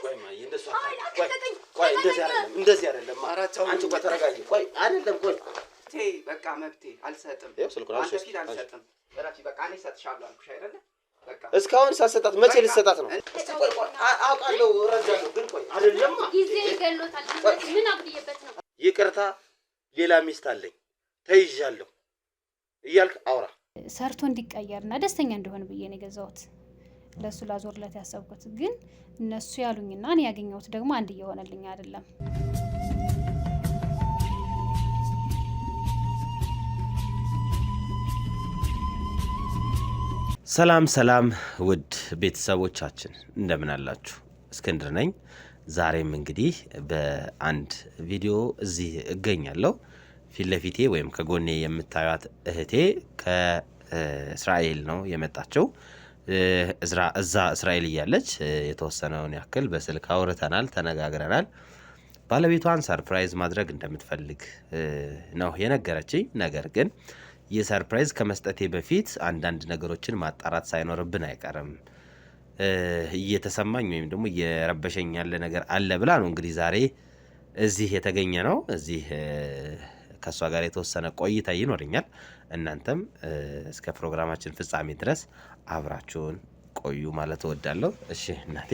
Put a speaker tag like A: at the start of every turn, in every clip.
A: ቆይ ማይ እንደሱ ቆይ እንደዚህ አይደለም አንቺ ቆይ ተረጋጊ ቆይ አይደለም ቆይ
B: ተይ በቃ መብቴ አልሰጥም አንተ ፊት አልሰጥም እራፊ በቃ እኔ ሰጥሻለሁ አልኩሽ አይደለ በቃ
A: እስካሁን ሳሰጣት መቼ ልሰጣት ነው አውቃለሁ እረዳለሁ ግን ቆይ አይደለም
C: ጊዜ ይገሎታል ምን አብድየበት ነው
A: ይቅርታ ሌላ ሚስት አለኝ ተይዣለሁ እያልክ አውራ
C: ሰርቶ እንዲቀየርና ደስተኛ እንደሆነ ብዬ ነው የገዛሁት ለሱ ላዞርለት ያሰብኩት ግን እነሱ ያሉኝና እኔ ያገኘሁት ደግሞ አንድ እየሆነልኝ አይደለም
A: ሰላም ውድ ቤተሰቦቻችን እንደምን አላችሁ እስክንድር ነኝ ዛሬም እንግዲህ በአንድ ቪዲዮ እዚህ እገኛለሁ ፊት ለፊቴ ወይም ከጎኔ የምታዩት እህቴ ከእስራኤል ነው የመጣችው እዛ እስራኤል እያለች የተወሰነውን ያክል በስልክ አውርተናል ተነጋግረናል ባለቤቷን ሰርፕራይዝ ማድረግ እንደምትፈልግ ነው የነገረችኝ ነገር ግን የሰርፕራይዝ ከመስጠቴ በፊት አንዳንድ ነገሮችን ማጣራት ሳይኖርብን አይቀርም እየተሰማኝ ወይም ደግሞ የረበሸኝ ያለ ነገር አለ ብላ ነው እንግዲህ ዛሬ እዚህ የተገኘ ነው እዚህ ከሷ ጋር የተወሰነ ቆይታ ይኖርኛል እናንተም እስከ ፕሮግራማችን ፍጻሜ ድረስ አብራችሁን ቆዩ ማለት እወዳለሁ እሺ እናቴ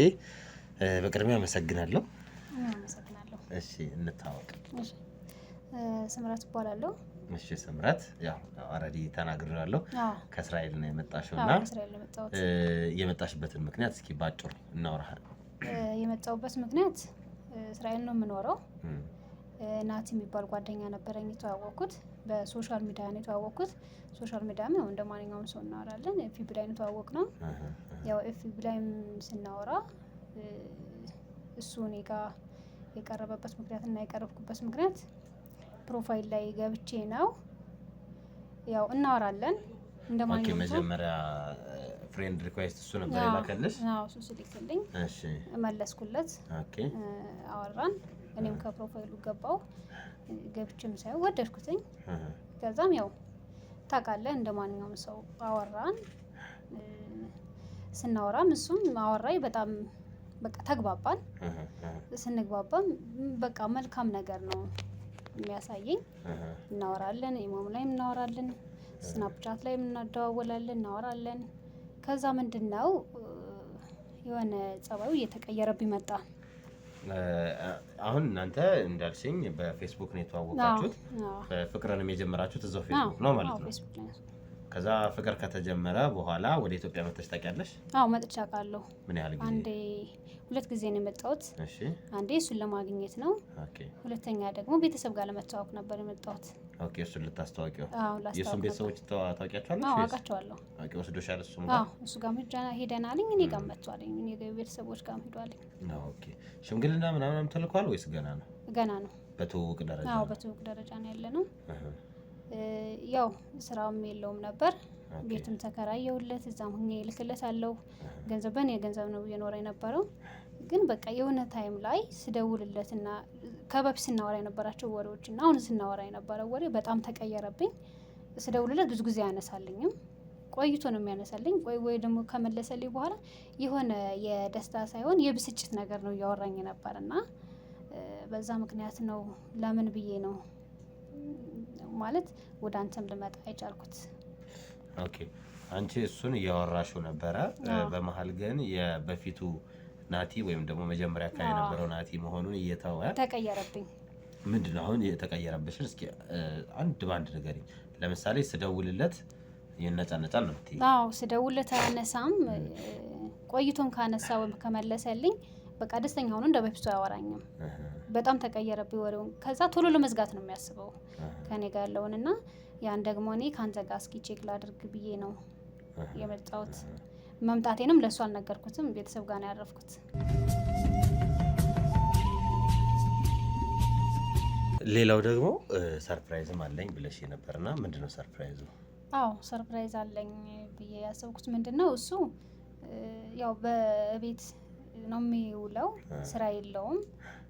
A: በቅድሚያ አመሰግናለሁ እሺ እንታወቅ
C: እሺ ስምራት ይባላልው
A: እሺ ስምራት ያው ኦሬዲ ተናግሬያለሁ ከእስራኤል ነው የመጣሽውና
C: ከእስራኤል ነው የመጣሁት
A: የመጣሽበትን ምክንያት እስኪ ባጭሩ እናወራህ
C: የመጣሁበት ምክንያት እስራኤል ነው የምኖረው ናቲ የሚባል ጓደኛ ነበረኝ ተዋወቅኩት በሶሻል ሚዲያ ነው ተዋወቅኩት ሶሻል ሚዲያ ነው እንደማንኛውም ሰው እናወራለን ኤፍቢ ላይ ነው ተዋወቅነው ያው ኤፍቢ ላይም ስናወራ እሱ እኔ ጋር የቀረበበት ምክንያት እና የቀረብኩበት ምክንያት ፕሮፋይል ላይ ገብቼ ነው ያው እናወራለን እንደማንኛውም
A: ኦኬ መጀመሪያ ፍሬንድ ሪኩዌስት እሱ ነበር የላከልሽ
C: አዎ እሱ ሲልክልኝ
A: እሺ መለስኩለት
C: ኦኬ አወራን እኔም ከፕሮፋይሉ ገባው ገብቼም ሳይው ወደድኩትኝ ከዛም ያው ታውቃለህ እንደማንኛውም ሰው አወራን ስናወራም እሱም አወራይ በጣም በቃ ተግባባን ስንግባባም በቃ መልካም ነገር ነው የሚያሳየኝ እናወራለን ኢሞም ላይ እናወራለን ስናፕቻት ላይ እናደዋወላለን እናወራለን ከዛ ምንድነው የሆነ ጸባዩ እየተቀየረብኝ መጣ
A: አሁን እናንተ እንዳልሽኝ በፌስቡክ ነው የተዋወቃችሁት በፍቅርንም የጀመራችሁት እዛው ፌስቡክ ነው ማለት ነው ከዛ ፍቅር ከተጀመረ በኋላ ወደ ኢትዮጵያ መጥተሽ ታውቂያለሽ
C: አዎ መጥቻ አውቃለሁ
A: ምን ያህል ጊዜ
C: አንዴ ሁለት ጊዜ ነው የመጣሁት
A: እሺ
C: አንዴ እሱን ለማግኘት ነው
A: ኦኬ
C: ሁለተኛ ደግሞ ቤተሰብ ጋር ለመተዋወቅ ነበር የመጣሁት
A: ኦኬ እሱን ልታስተዋውቂው
C: አዎ ላስተዋውቅ
A: የሱን ቤተሰቦች ታውቂያቸዋለሽ
C: አዎ አውቃቸዋለሁ
A: ኦኬ ወስዶሻል እሱም
C: ጋር አዎ እሱ ጋር ሄደናልኝ እኔ ጋር መጥቷልኝ እኔ ቤተሰቦች ጋር ሄዷልኝ
A: ኦኬ ሽምግልና ምናምን ተልኳል ወይስ ገና ነው በትውውቅ ደረጃ
C: አዎ በትውውቅ ደረጃ ነው ያለነው ያው ስራውም የለውም ነበር ቤትም ተከራየውለት እዛም ሆኜ ልክለታለሁ ገንዘብን የገንዘብ ነው እየኖረ የነበረው ግን በቃ የሆነ ታይም ላይ ስደውልለትና ከበፊት ስናወራ የነበራቸው ወሬዎችና አሁን ስናወራ የነበረው ወሬ በጣም ተቀየረብኝ ስደውልለት ብዙ ጊዜ ያነሳልኝም ቆይቶ ነው የሚያነሳልኝ ወይ ደግሞ ከመለሰልኝ በኋላ የሆነ የደስታ ሳይሆን የብስጭት ነገር ነው ያወራኝ ነበርና በዛ ምክንያት ነው ለምን ብዬ ነው ማለት ወደ አንተም ልመጣ አይቻልኩት
A: ኦኬ አንቺ እሱን ያወራሽው ነበር በመሃል ግን የበፊቱ ናቲ ወይም ደግሞ መጀመሪያ ካይ የነበረው ናቲ መሆኑን እየተወ ተቀየረብኝ ምንድነው አሁን የተቀየረብሽ እስኪ አንድ ባንድ ንገሪኝ ለምሳሌ ስደውልለት ይነጫነጫል ነው እንዴ
C: አዎ ስደውልለት አነሳም ቆይቶም ካነሳው ከመለሰልኝ በቃ ደስተኛ ሆኖ እንደበፊቱ አያወራኝም በጣም ተቀየረብኝ ወሬው ከዛ ቶሎ ለመዝጋት ነው የሚያስበው ከኔ ጋር ያለውንና ያን ደግሞ እኔ ካንተ ጋር እስኪ ቼክ ላድርግ ብዬ ነው የመጣሁት መምጣቴንም ለሱ አልነገርኩትም ቤተሰብ ጋር ነው ያረፍኩት
A: ሌላው ደግሞ ሰርፕራይዝም አለኝ ብለሽ ነበርና ምንድነው ሰርፕራይዙ
C: አዎ ሰርፕራይዝ አለኝ ብዬ ያሰብኩት ምንድነው እሱ ያው በቤት ነው የሚውለው ስራ የለውም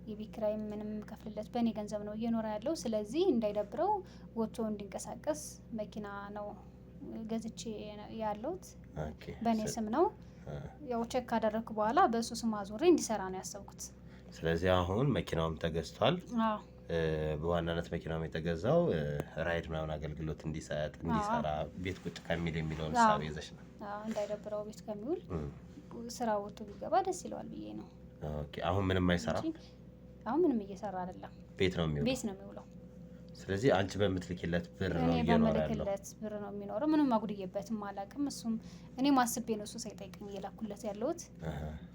C: የቤት ኪራይ ምንም ከፍልለት በእኔ ገንዘብ ነው እየኖረ ያለው ስለዚህ እንዳይደብረው ወጥቶ እንዲንቀሳቀስ መኪና ነው ገዝቼ ያለውት በእኔ ስም ነው ያው ቼክ ካደረኩ በኋላ በሱ ስም አዙሬ እንዲሰራ ነው ያሰብኩት።
A: ስለዚህ አሁን መኪናውም ተገዝቷል።
C: አዎ
A: በዋናነት መኪናውም የተገዛው ራይድ ምናምን አገልግሎት እንዲሰጥ እንዲሰራ ቤት ቁጭ ከሚል የሚለውን ሀሳብ ይዘሽ ነው?
C: አዎ እንዳይደብረው ቤት ከሚውል ስራ ወጥቶ ቢገባ ደስ ይለዋል ብዬ ነው።
A: ኦኬ አሁን ምንም አይሰራም?
C: አሁን ምንም እየሰራ አይደለም።
A: ቤት ነው የሚውለው። ስለዚህ አንቺ በምትልኪለት ብር ነው እየኖረ ያለው?
C: በምልክለት ብር ነው የሚኖረው። ምንም አጉድዬበትም አላውቅም። እሱም እኔ ማስቤ ነው እሱ ሳይጠይቀኝ እየላኩለት ያለሁት።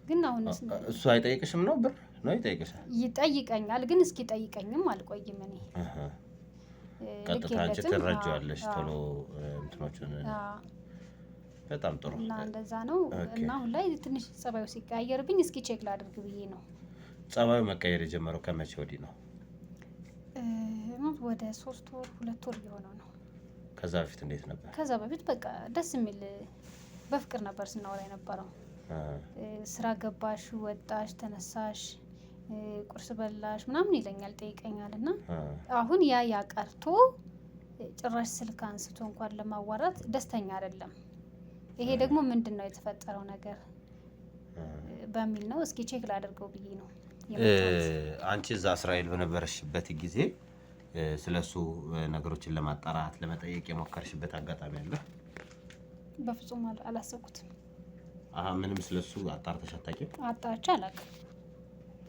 C: ግን አሁን
A: እሱ አይጠይቅሽም ነው ብር ነው ይጠይቅሻል?
C: ይጠይቀኛል፣ ግን እስኪ ጠይቀኝም አልቆይም። እኔ
A: ቀጥታ አንቺ ትረጂዋለሽ ቶሎ እንትኖቹን። በጣም ጥሩ
C: እና እንደዛ ነው። እና አሁን ላይ ትንሽ ጸባዩ ሲቀያየርብኝ እስኪ ቼክ ላድርግ ብዬ ነው።
A: ጸባዩ መቀየር የጀመረው ከመቼ ወዲህ ነው?
C: ወደ 3 ወር 2 ወር የሆነው ነው።
A: ከዛ በፊት እንዴት ነበር?
C: ከዛ በፊት በቃ ደስ የሚል በፍቅር ነበር ስናወራ የነበረው። ስራ ገባሽ፣ ወጣሽ፣ ተነሳሽ፣ ቁርስ በላሽ ምናምን ይለኛል፣ ጠይቀኛል። እና አሁን ያ ቀርቶ ጭራሽ ስልክ አንስቶ እንኳን ለማዋራት ደስተኛ አይደለም። ይሄ ደግሞ ምንድን ነው የተፈጠረው ነገር በሚል ነው እስኪ ቼክ ላደርገው ብዬ ነው።
A: አንቺ እዛ እስራኤል በነበረሽበት ጊዜ ስለሱ ነገሮችን ለማጣራት ለመጠየቅ የሞከርሽበት አጋጣሚ አለ?
C: በፍጹም አላሰብኩትም።
A: ምንም ስለሱ አጣርተሽ አታውቂም?
C: አጣርቼ አላውቅም።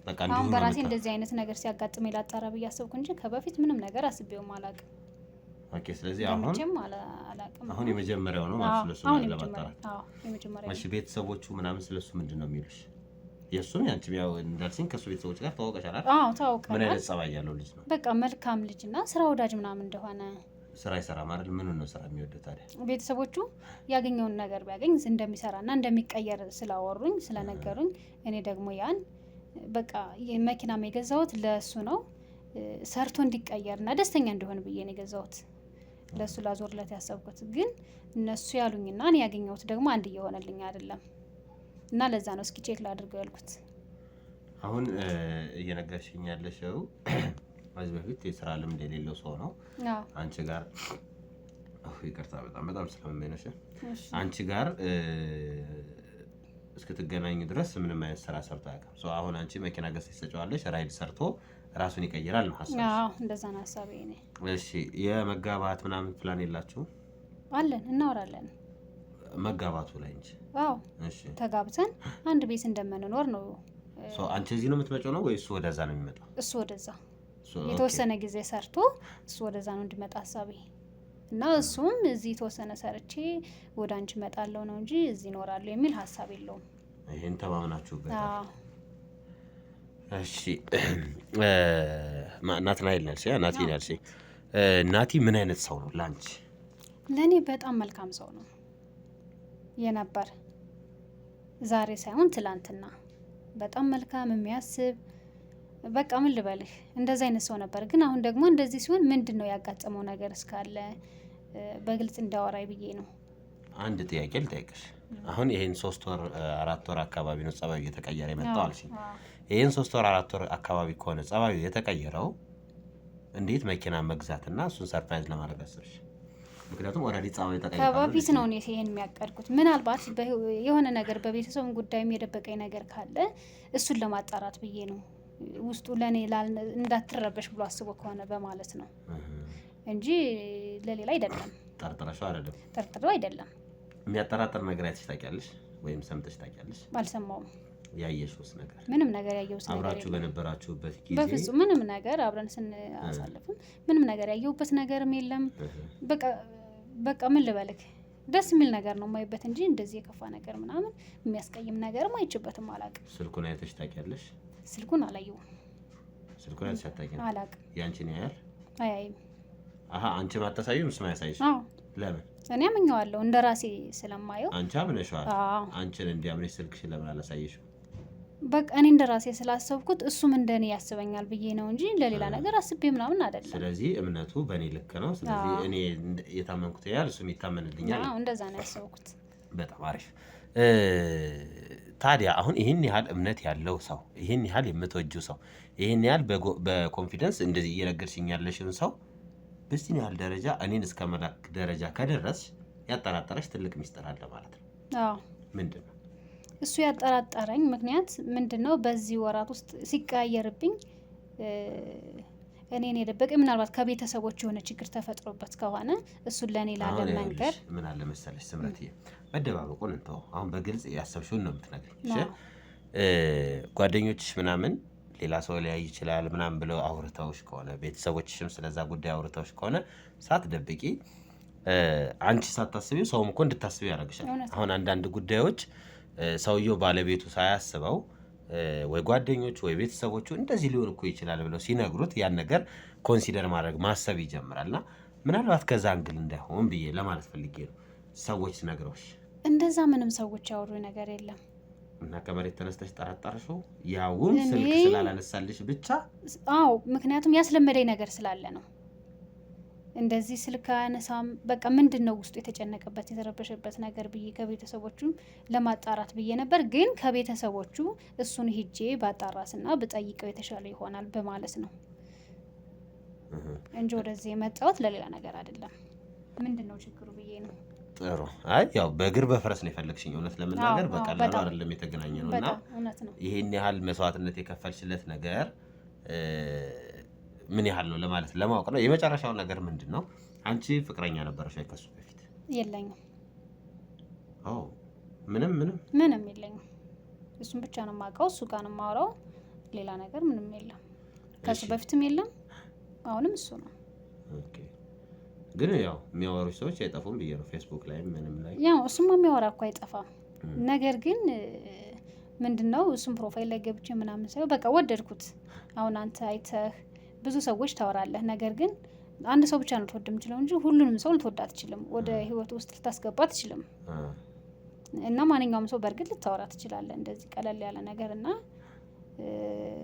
A: በቃ
C: አሁን በራሴ እንደዚህ አይነት ነገር ሲያጋጥመኝ ላጣራ ብዬ አሰብኩ እንጂ ከበፊት ምንም ነገር አስቤውም አላውቅም።
A: ኦኬ ስለዚህ አሁን የመጀመሪያው ነው ማለት ስለሱ ለማጣራት?
C: አዎ የመጀመሪያው።
A: እሺ ቤተሰቦቹ ምናምን ስለሱ ምንድን ነው የሚሉሽ? የሱም ያንቺ ያው እንዳልሽኝ ከሱ ቤተሰቦች ጋር ተዋውቀሻል አይደል?
C: አዎ ተዋውቀናል።
A: ምን አይነት ጸባይ ያለው ልጅ ነው?
C: በቃ መልካም ልጅና ስራ ወዳጅ ምናምን እንደሆነ።
A: ስራ ይሰራል ማለት ምን ነው ስራ የሚወደው ታዲያ?
C: ቤተሰቦቹ ያገኘውን ነገር ቢያገኝ እንደሚሰራና እንደሚቀየር ስላወሩኝ ስለነገሩኝ፣ እኔ ደግሞ ያን በቃ የመኪና የገዛሁት ለሱ ነው ሰርቶ እንዲቀየርና ደስተኛ እንዲሆን ብዬ ነው የገዛሁት። ለሱ ላዞርለት ያሰብኩት ግን እነሱ ያሉኝና እኔ ያገኘሁት ደግሞ አንድ እየሆነልኝ አይደለም። እና ለዛ ነው እስኪ ቼክ ላድርገው ያልኩት።
A: አሁን እየነገርሽኝ ያለሽው ከዚህ በፊት የስራ ልምድ የሌለው ሰው ነው አንቺ ጋር ይቅርታ በጣም ስለምመነሽ አንቺ ጋር እስክትገናኙ ድረስ ምንም አይነት ስራ ሰርቶ አያውቅም። ሶ አሁን አንቺ መኪና ገዝተሽ ትሰጪዋለሽ፣ ራይድ ሰርቶ ራሱን ይቀይራል ነው ሐሳብሽ?
C: አዎ እንደዛ ነው ሐሳቤ እኔ።
A: እሺ የመጋባት ምናምን ፕላን የላችሁ?
C: አለን፣ እናወራለን
A: መጋባቱ ላይ እንጂ።
C: አዎ እሺ ተጋብተን አንድ ቤት እንደምንኖር ነው።
A: ሶ አንቺ እዚህ ነው የምትመጪው ነው ወይስ ወደዛ ነው የሚመጣው?
C: እሱ ወደዛ የተወሰነ ጊዜ ሰርቶ እሱ ወደዛ ነው እንዲመጣ ሐሳቤ እና እሱም እዚህ የተወሰነ ሰርቼ ወደ አንቺ እመጣለሁ ነው እንጂ እዚህ እኖራለሁ የሚል ሐሳብ የለውም።
A: ይሄን ተማምናችሁበታል?
C: አዎ።
A: እሺ ናትናኤል ነሽ? ናቲ ነሽ? ናቲ ምን አይነት ሰው ነው ላንቺ?
C: ለኔ በጣም መልካም ሰው ነው የነበር፣ ዛሬ ሳይሆን ትላንትና። በጣም መልካም የሚያስብ በቃ ምን ልበልህ እንደዛ አይነት ሰው ነበር። ግን አሁን ደግሞ እንደዚህ ሲሆን ምንድነው ያጋጠመው ነገር እስካለ በግልጽ እንዳወራይ ብዬ ነው።
A: አንድ ጥያቄ ልጠይቅሽ። አሁን ይሄን 3 ወር 4 ወር አካባቢ ነው ጸባዩ እየተቀየረ የመጣው አልሽኝ። ይሄን 3 ወር 4 ወር አካባቢ ከሆነ ጸባዩ የተቀየረው እንዴት መኪና መግዛትና እሱን ሰርፕራይዝ ለማድረግ አሰብሽ? ምክንያቱም ኦልሬዲ ጸባዩ ተቀየረ።
C: ከበፊት ነው እኔ ይሄን የሚያቀድኩት። ምናልባት የሆነ ነገር በቤተሰብ ጉዳይም የደበቀኝ ነገር ካለ እሱን ለማጣራት ብዬ ነው። ውስጡ ለኔ እንዳትረበሽ ብሎ አስቦ ከሆነ በማለት ነው እንጂ ለሌላ አይደለም።
A: ጠርጥረሽው አይደለም?
C: ጠርጥረው አይደለም።
A: የሚያጠራጥር ነገር አይተሽ ታውቂያለሽ ወይም ሰምተሽ ታውቂያለሽ?
C: አልሰማውም።
A: ያየሽውስ ነገር?
C: ምንም ነገር ያየሁት ነገር
A: አብራችሁ በነበራችሁበት ጊዜ
C: በፍጹም ምንም ነገር አብረን ስናሳልፍም ምንም ነገር ያየሁበት ነገርም የለም። በቃ ምን ልበልክ ደስ የሚል ነገር ነው የማይበት እንጂ እንደዚህ የከፋ ነገር ምናምን የሚያስቀይም ነገርም አይችበትም። አላውቅም።
A: ስልኩን አይተሽ ታውቂያለሽ?
C: ስልኩን አላየሁም።
A: ስልኩን አይተሽ አታውቂም?
C: አላውቅም።
A: ያንቺን ያያል?
C: አያይም።
A: አንቺ ማታሳዩም እሱ ማያሳይሽ?
C: አዎ።
A: ለምን?
C: እኔ አምኜዋለሁ እንደ ራሴ ስለማየው።
A: አንቺ አምነሽዋል? አንቺን እንዲያምንሽ ስልክሽን ለምን አላሳየሽው?
C: በቃ እኔ እንደ ራሴ ስላሰብኩት እሱም እንደኔ ያስበኛል ብዬ ነው እንጂ ለሌላ ነገር አስቤ ምናምን አይደለም።
A: ስለዚህ እምነቱ በእኔ ልክ ነው። ስለዚህ እኔ የታመንኩት ያህል እሱም ይታመንልኛል።
C: አዎ እንደዛ ነው ያሰብኩት።
A: በጣም አሪፍ። ታዲያ አሁን ይህን ያህል እምነት ያለው ሰው፣ ይህን ያህል የምትወጂው ሰው፣ ይህን ያህል በኮንፊደንስ እንደዚህ እየነገርሽኝ ያለሽን ሰው በዚህ ያህል ደረጃ እኔን እስከ መላክ ደረጃ ከደረስሽ ያጠራጠረሽ ትልቅ ሚስጥር አለ ማለት ነው።
C: አዎ።
A: ምንድን ነው?
C: እሱ ያጠራጠረኝ ምክንያት ምንድነው በዚህ ወራት ውስጥ ሲቀያየርብኝ እኔን የደበቀኝ ምናልባት ከቤተሰቦች የሆነ ችግር ተፈጥሮበት ከሆነ እሱን ለኔ ላለ መንገር
A: ምን አለ መሰለሽ ስምረትዬ መደባበቁን እንተው አሁን በግልጽ ያሰብሽውን ነው የምትነግሪኝ እሺ ጓደኞችሽ ምናምን ሌላ ሰው ሊያይ ይችላል ምናምን ብለው አውርተውሽ ከሆነ ቤተሰቦችሽም ስለዛ ጉዳይ አውርተውሽ ከሆነ ሳትደብቂ አንቺ ሳታስቢው ሰውም እኮ እንድታስቢው ያደርግሻል አሁን አንዳንድ ጉዳዮች ሰውየው ባለቤቱ ሳያስበው ወይ ጓደኞቹ ወይ ቤተሰቦቹ እንደዚህ ሊሆን እኮ ይችላል ብለው ሲነግሩት ያን ነገር ኮንሲደር ማድረግ ማሰብ ይጀምራልና ምናልባት ከዛ አንግል እንዳይሆን ብዬ ለማለት ፈልጌ ነው ሰዎች ነግረውሽ
C: እንደዛ ምንም ሰዎች ያወሩ ነገር የለም
A: እና ከመሬት ተነስተሽ ጠራጣርሽው ያውም ስልክ ስላላነሳልሽ ብቻ
C: አዎ ምክንያቱም ያስለመደኝ ነገር ስላለ ነው እንደዚህ ስልክ አነሳም በቃ ምንድነው ውስጡ የተጨነቀበት የተረበሸበት ነገር ብዬ ከቤተሰቦቹም ለማጣራት ብዬ ነበር ግን ከቤተሰቦቹ እሱን ሄጄ ባጣራስና በጠይቀው የተሻለ ይሆናል በማለት ነው እንጂ ወደዚህ የመጣሁት ለሌላ ነገር አይደለም ምንድነው ችግሩ ብዬ ነው
A: ጥሩ አይ ያው በእግር በፈረስ ነው የፈለግሽኝ እውነት ለመናገር በቀላሉ አይደለም የተገናኘነውና ይሄን ያህል መስዋዕትነት የከፈልሽለት ነገር ምን ያህል ነው ለማለት ለማወቅ ነው የመጨረሻው ነገር ምንድነው አንቺ ፍቅረኛ ነበርሽ አይከሱ በፊት
C: የለኝም
A: አዎ ምንም
C: የለኝም እሱን ብቻ ነው የማውቀው እሱ ጋር ነው የማወራው ሌላ ነገር ምንም የለም ከሱ በፊትም የለም አሁንም እሱ ነው
A: ኦኬ ግን ያው የሚያወሩሽ ሰዎች አይጠፉም ብዬ ነው ፌስቡክ ላይ ምንም ላይ
C: ያው እሱም የሚያወራ እኮ አይጠፋም ነገር ግን ምንድነው እሱም ፕሮፋይል ላይ ገብቼ ምናምን ሳይው በቃ ወደድኩት አሁን አንተ አይተህ ብዙ ሰዎች ታወራለህ ነገር ግን አንድ ሰው ብቻ ነው ተወደም ይችላል እንጂ ሁሉንም ሰው ልትወዳ አትችልም ወደ ህይወት ውስጥ ልታስገባ አትችልም እና ማንኛውም ሰው በርግጥ ልታወራ ትችላለህ እንደዚህ ቀለል ያለ ነገርና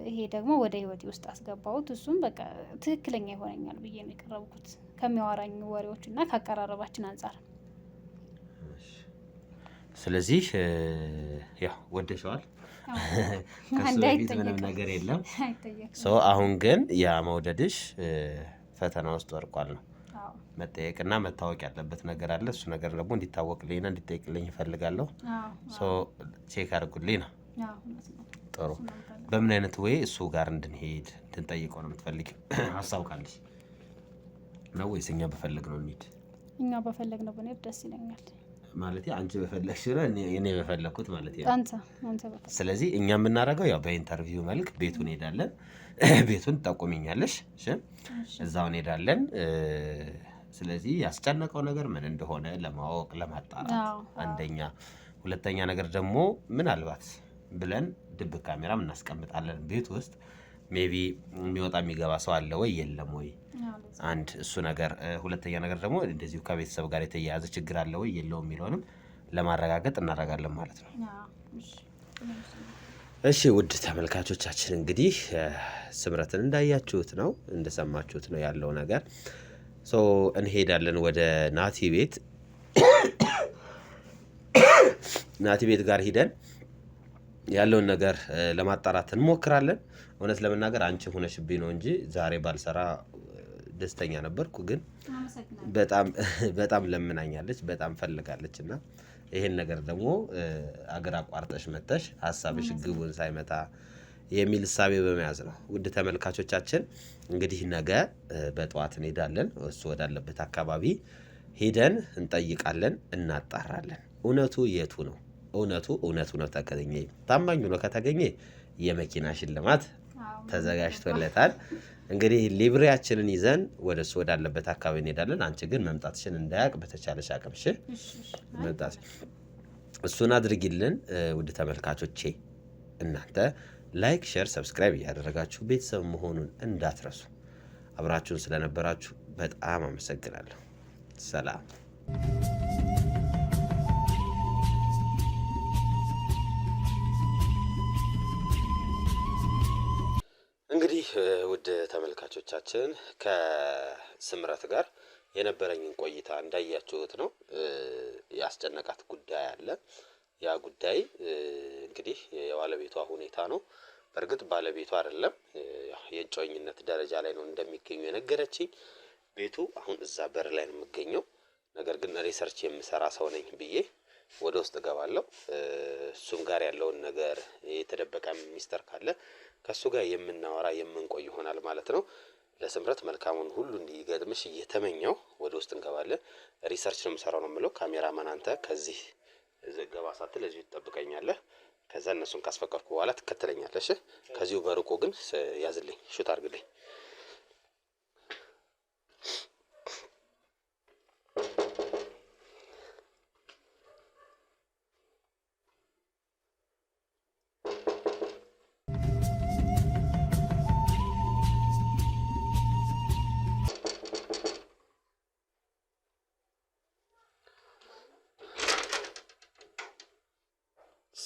C: ይሄ ደግሞ ወደ ህይወት ውስጥ አስገባውት እሱም በቃ ትክክለኛ ይሆነኛል ብዬ ነው የቀረብኩት ከሚያወራኝ ወሬዎችና ካቀራረባችን አንፃር
A: ስለዚህ ያው ወደሽዋል ከሱ በፊት ምንም ነገር የለም ሶ አሁን ግን ያ መውደድሽ ፈተና ውስጥ ወርቋል ነው መጠየቅና መታወቅ ያለበት ነገር አለ እሱ ነገር ደግሞ እንዲታወቅልኝና እንዲጠይቅልኝ እፈልጋለሁ ሶ ቼክ አድርጉልኝ ነው ጥሩ በምን አይነት ወይ እሱ ጋር እንድንሄድ እንድንጠይቀው ነው የምትፈልጊው ሀሳብ ካለሽ ነው ወይስ እኛ በፈለግ ነው እንሂድ
C: እኛ በፈለግ ነው ብንሄድ ደስ ይለኛል
A: ማለት አንቺ በፈለግሽ ነው እኔ በፈለኩት ማለት ነው
C: አንተ በፈለግ
A: ስለዚህ እኛ የምናደርገው ያው በኢንተርቪው መልክ ቤቱን ሄዳለን ቤቱን ተጠቁሚኛለሽ እሺ እዛው ሄዳለን ስለዚህ ያስጨነቀው ነገር ምን እንደሆነ ለማወቅ ለማጣራት አንደኛ ሁለተኛ ነገር ደግሞ ምናልባት ብለን ድብቅ ካሜራ እናስቀምጣለን ቤት ውስጥ ሜቢ የሚወጣ የሚገባ ሰው አለ ወይ የለም ወይ አንድ እሱ ነገር ሁለተኛ ነገር ደግሞ እንደዚሁ ከቤተሰብ ጋር የተያያዘ ችግር አለ ወይ የለውም የሚለውንም ለማረጋገጥ እናደርጋለን ማለት ነው እሺ ውድ ተመልካቾቻችን እንግዲህ ስምረትን እንዳያችሁት ነው እንደሰማችሁት ነው ያለው ነገር ሶ እንሄዳለን ወደ ናቲ ቤት ጋር ሄደን ያለውን ነገር ለማጣራት እንሞክራለን እውነት ለመናገር አንቺ ሆነሽብኝ ነው እንጂ ዛሬ ባልሰራ ደስተኛ ነበርኩ ግን በጣም ለምናኛለች በጣም ፈልጋለችና ይሄን ነገር ደግሞ አገር አቋርጠሽ መተሽ ሐሳብሽ ግቡን ሳይመታ የሚል ሐሳብ በመያዝ ነው ውድ ተመልካቾቻችን እንግዲህ ነገ በጠዋት እንሄዳለን እሱ ወዳለበት አካባቢ ሄደን እንጠይቃለን እናጣራለን እውነቱ የቱ ነው እውነቱ ነው ተገኘ ታማኙ ነው ከተገኘ የመኪና ሽልማት ተዘጋጅቶለታል እንግዲህ ሊብሬያችንን ይዘን ወደሱ ወዳለበት አካባቢ እንሄዳለን አንቺ ግን መምጣትሽን እንዳያቅ በተቻለሽ አቅምሽ መምጣት እሱን አድርጊልን ውድ ተመልካቾቼ እናንተ ላይክ ሼር ሰብስክራይብ ያደረጋችሁ ቤተሰብ መሆኑን እንዳትረሱ አብራችሁን ስለነበራችሁ በጣም አመሰግናለሁ ሰላም እንግዲህ ውድ ተመልካቾቻችን ከስምረት ጋር የነበረኝን ቆይታ እንዳያችሁት ነው ያስጨነቃት ጉዳይ አለ ያ ጉዳይ እንግዲህ የባለቤቷ ሁኔታ ነው በርግጥ ባለቤቷ አይደለም የእጮኝነት ደረጃ ላይ ነው እንደሚገኙ የነገረችኝ ቤቱ አሁን እዛ በር ላይ ነው የሚገኘው ነገር ግን ሪሰርች የምሰራ ሰው ነኝ ብዬ ወደ ውስጥ እገባለሁ። እሱም ጋር ያለውን ነገር የተደበቀ ሚስጥር ካለ ከሱ ጋር የምናወራ የምንቆይ ይሆናል ማለት ነው። ለስምረት መልካሙን ሁሉ እንዲገጥምሽ እየተመኘው ወደ ውስጥ እንገባለን። ሪሰርች ነው የምሰራው ነው የምለው። ካሜራማን አንተ ከዚህ ገባ ሳትል እዚሁ ትጠብቀኛለህ። ከዛ እነሱን ካስፈቀድኩ በኋላ ትከተለኛለሽ። ከዚሁ በርቆ ግን ያዝልኝ፣ ሹት አድርግልኝ።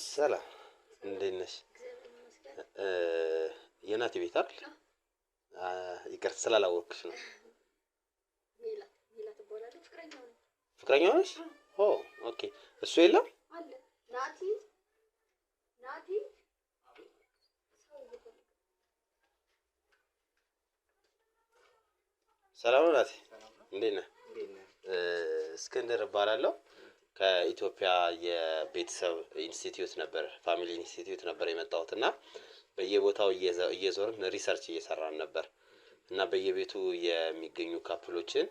A: ሰላም እንዴት ነሽ? የናቲ ቤት አይደል? ይቅርታ ስላላወቅሽ ነው። ፍቅረኛው ነሽ? ኦ ኦኬ። እሱ የለም አለ። ናቲ ሰላም ናቲ፣ እንዴት ነህ? እስክንድር እባላለሁ። ከኢትዮጵያ የቤተሰብ ኢንስቲትዩት ነበር ፋሚሊ ኢንስቲትዩት ነበር የመጣሁት እና በየቦታው እየዞርን ሪሰርች እየሰራን ነበር እና በየቤቱ የሚገኙ ካፕሎችን